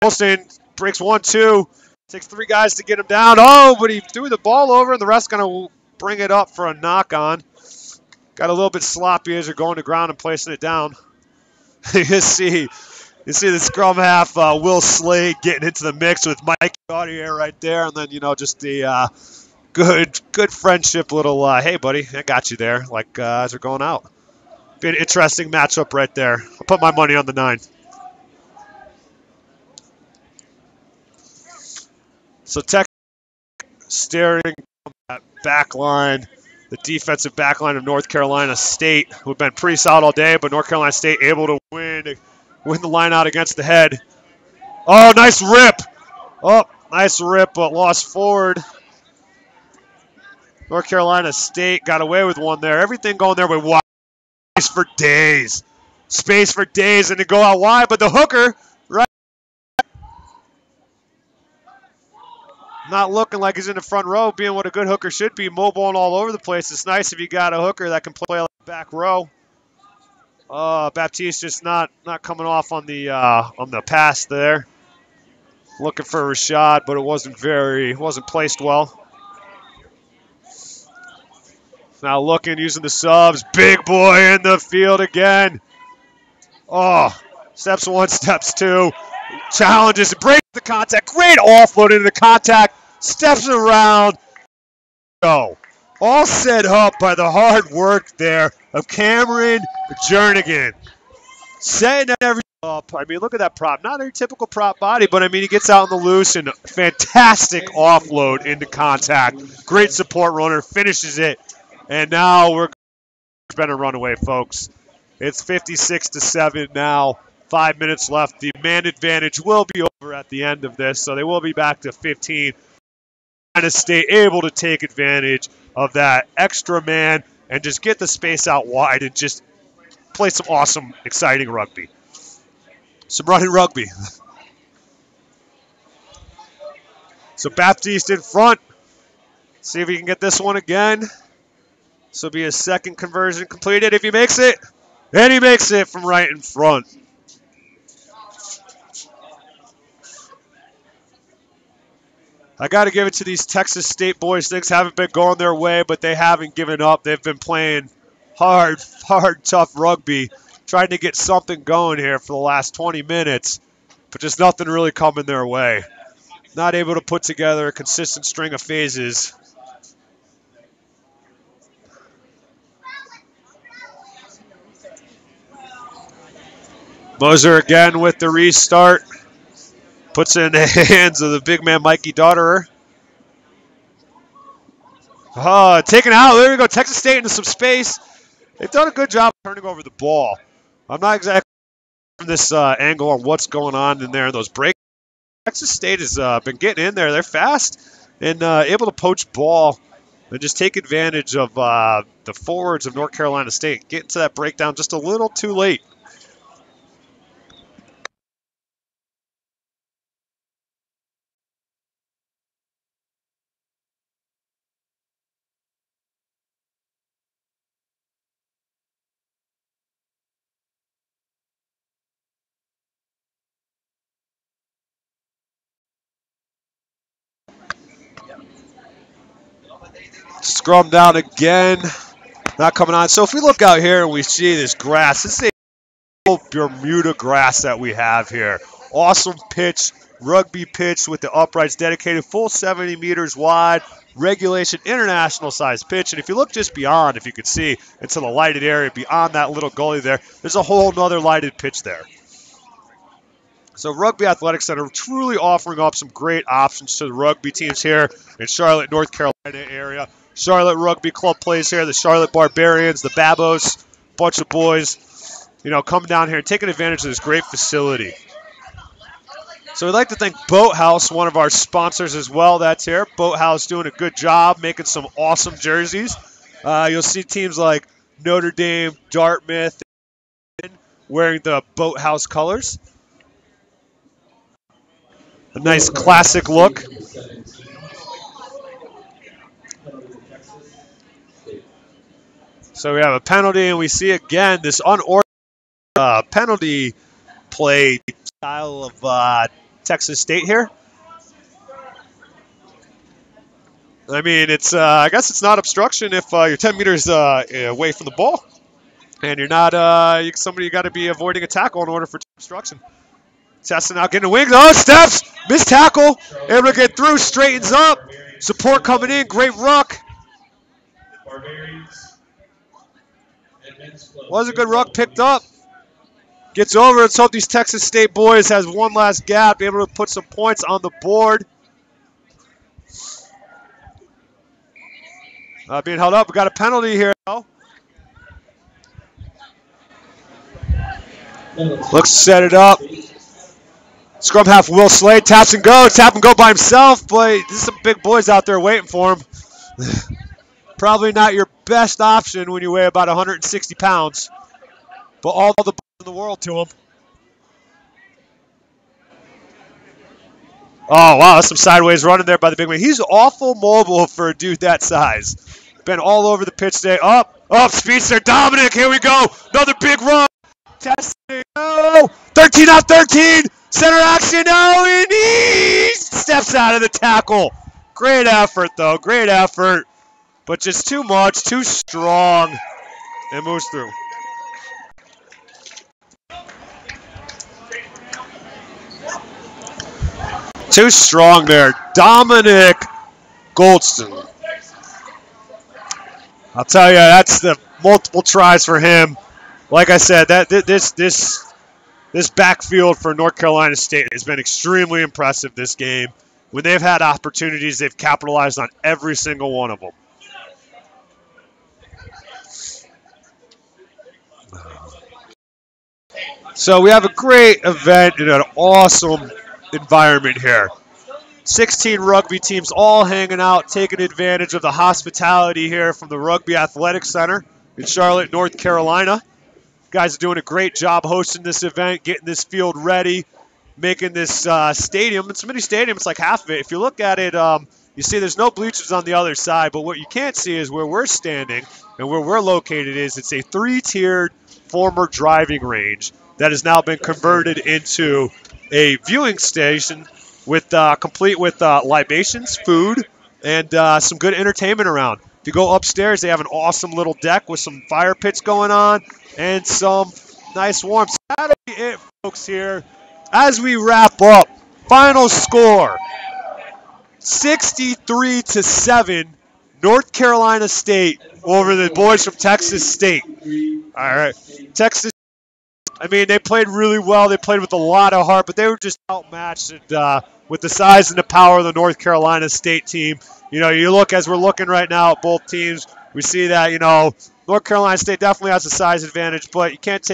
Wilson, breaks 1-2, takes 3 guys to get him down. Oh, but he threw the ball over, and the ref's going to bring it up for a knock-on. Got a little bit sloppy as they're going to ground and placing it down. You see the scrum half, Will Slade, getting into the mix with Mike Gaudier right there, and then just the good friendship little hey buddy, I got you there, like as they're going out. Be an interesting matchup right there. I'll put my money on the 9. So Tech staring at back line. The defensive back line of North Carolina State, who have been pretty solid all day, but North Carolina State able to win the line out against the head. Oh, nice rip. Oh, nice rip, but lost forward. North Carolina State got away with one there. Everything going there, but wide. Space for days. Space for days, and to go out wide, but the hooker, right? Not looking like he's in the front row, being what a good hooker should be, mobile and all over the place. It's nice if you got a hooker that can play like back row. Baptiste just not coming off on the pass there. Looking for Rashad, but it wasn't placed well. Now looking, using the subs. Big boy in the field again. Oh, steps 1, steps 2. Challenges, breaks the contact. Great offload into the contact. Steps around. Go. All set up by the hard work there of Cameron Jernigan. Setting everything up. I mean, look at that prop. Not a typical prop body, but I mean, he gets out on the loose and fantastic offload into contact. Great support runner. Finishes it. And now we're going to run away, folks. It's 56-7 now. 5 minutes left. The man advantage will be over at the end of this, so they will be back to 15. Carolina State able to take advantage of that extra man and just get the space out wide and just play some awesome, exciting rugby. Some running rugby. So Baptiste in front. See if he can get this one again. This will be his second conversion completed if he makes it. And he makes it from right in front. I got to give it to these Texas State boys. Things haven't been going their way, but they haven't given up. They've been playing hard, tough rugby, trying to get something going here for the last 20 minutes, but just nothing really coming their way. Not able to put together a consistent string of phases. Moser again with the restart. Puts it in the hands of the big man, Mikey Dotterer. Taken out. There we go. Texas State into some space. They've done a good job turning over the ball. I'm not exactly from this angle on what's going on in there in those breaks. Texas State has been getting in there. They're fast and able to poach ball and just take advantage of the forwards of North Carolina State. Getting to that breakdown just a little too late. Scrum down again. Not coming on. So if we look out here and we see this grass, this is a Bermuda grass that we have here. Awesome pitch, rugby pitch with the uprights dedicated, full 70 meters wide, regulation international size pitch. And if you look just beyond, if you could see into the lighted area beyond that little gully there, there's a whole nother lighted pitch there. So Rugby Athletic Center truly offering up some great options to the rugby teams here in Charlotte, North Carolina area. Charlotte Rugby Club plays here, the Charlotte Barbarians, the Babos, bunch of boys, you know, coming down here and taking advantage of this great facility. So we'd like to thank Boathouse, one of our sponsors as well, that's here. Boathouse doing a good job, making some awesome jerseys. You'll see teams like Notre Dame, Dartmouth, wearing the Boathouse colors. A nice classic look. So we have a penalty, and we see again this unorthodox penalty play style of Texas State here. I mean, it's I guess it's not obstruction if you're 10 meters away from the ball, and you're not somebody you got to be avoiding a tackle in order for obstruction. Testing out, getting a wing. Oh, steps! Missed tackle. Able to get through, straightens up. Support coming in, great ruck. Was a good ruck, picked up. Gets over. Let's hope these Texas State boys has one last gap, able to put some points on the board. Being held up. We got a penalty here. Looks to set it up. Scrum half Will Slade, taps and go. Tap and go by himself, but there's some big boys out there waiting for him. Probably not your best option when you weigh about 160 pounds, but all the balls in the world to him. Oh, wow, that's some sideways running there by the big man. He's awful mobile for a dude that size. Been all over the pitch today. Up, speedster, Dominic, here we go. Another big run. Testing, oh, 13 out 13. Center action, oh, and he steps out of the tackle. Great effort, though, great effort. But just too much, too strong, and moves through. Too strong there. Dominic Goldston. I'll tell you, that's the multiple tries for him. Like I said, that this backfield for North Carolina State has been extremely impressive this game. When they've had opportunities, they've capitalized on every single one of them. So we have a great event and an awesome environment here. 16 rugby teams all hanging out, taking advantage of the hospitality here from the Rugby Athletic Center in Charlotte, North Carolina. Guys are doing a great job hosting this event, getting this field ready, making this stadium. It's a mini stadium. It's like half of it. If you look at it, you see there's no bleachers on the other side, but what you can't see is where we're standing and where we're located is it's a 3-tiered former driving range that has now been converted into a viewing station with complete with libations, food, and some good entertainment around. If you go upstairs, they have an awesome little deck with some fire pits going on and some nice warmth. That'll be it, folks, here. As we wrap up, final score, 63-7, North Carolina State over the boys from Texas State. All right, Texas, I mean, they played really well. They played with a lot of heart, but they were just outmatched with the size and the power of the North Carolina State team. You know, you look, as we're looking right now at both teams, we see that, you know, North Carolina State definitely has a size advantage, but you can't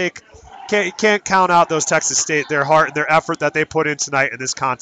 count out those Texas State, their heart and their effort that they put in tonight in this contest.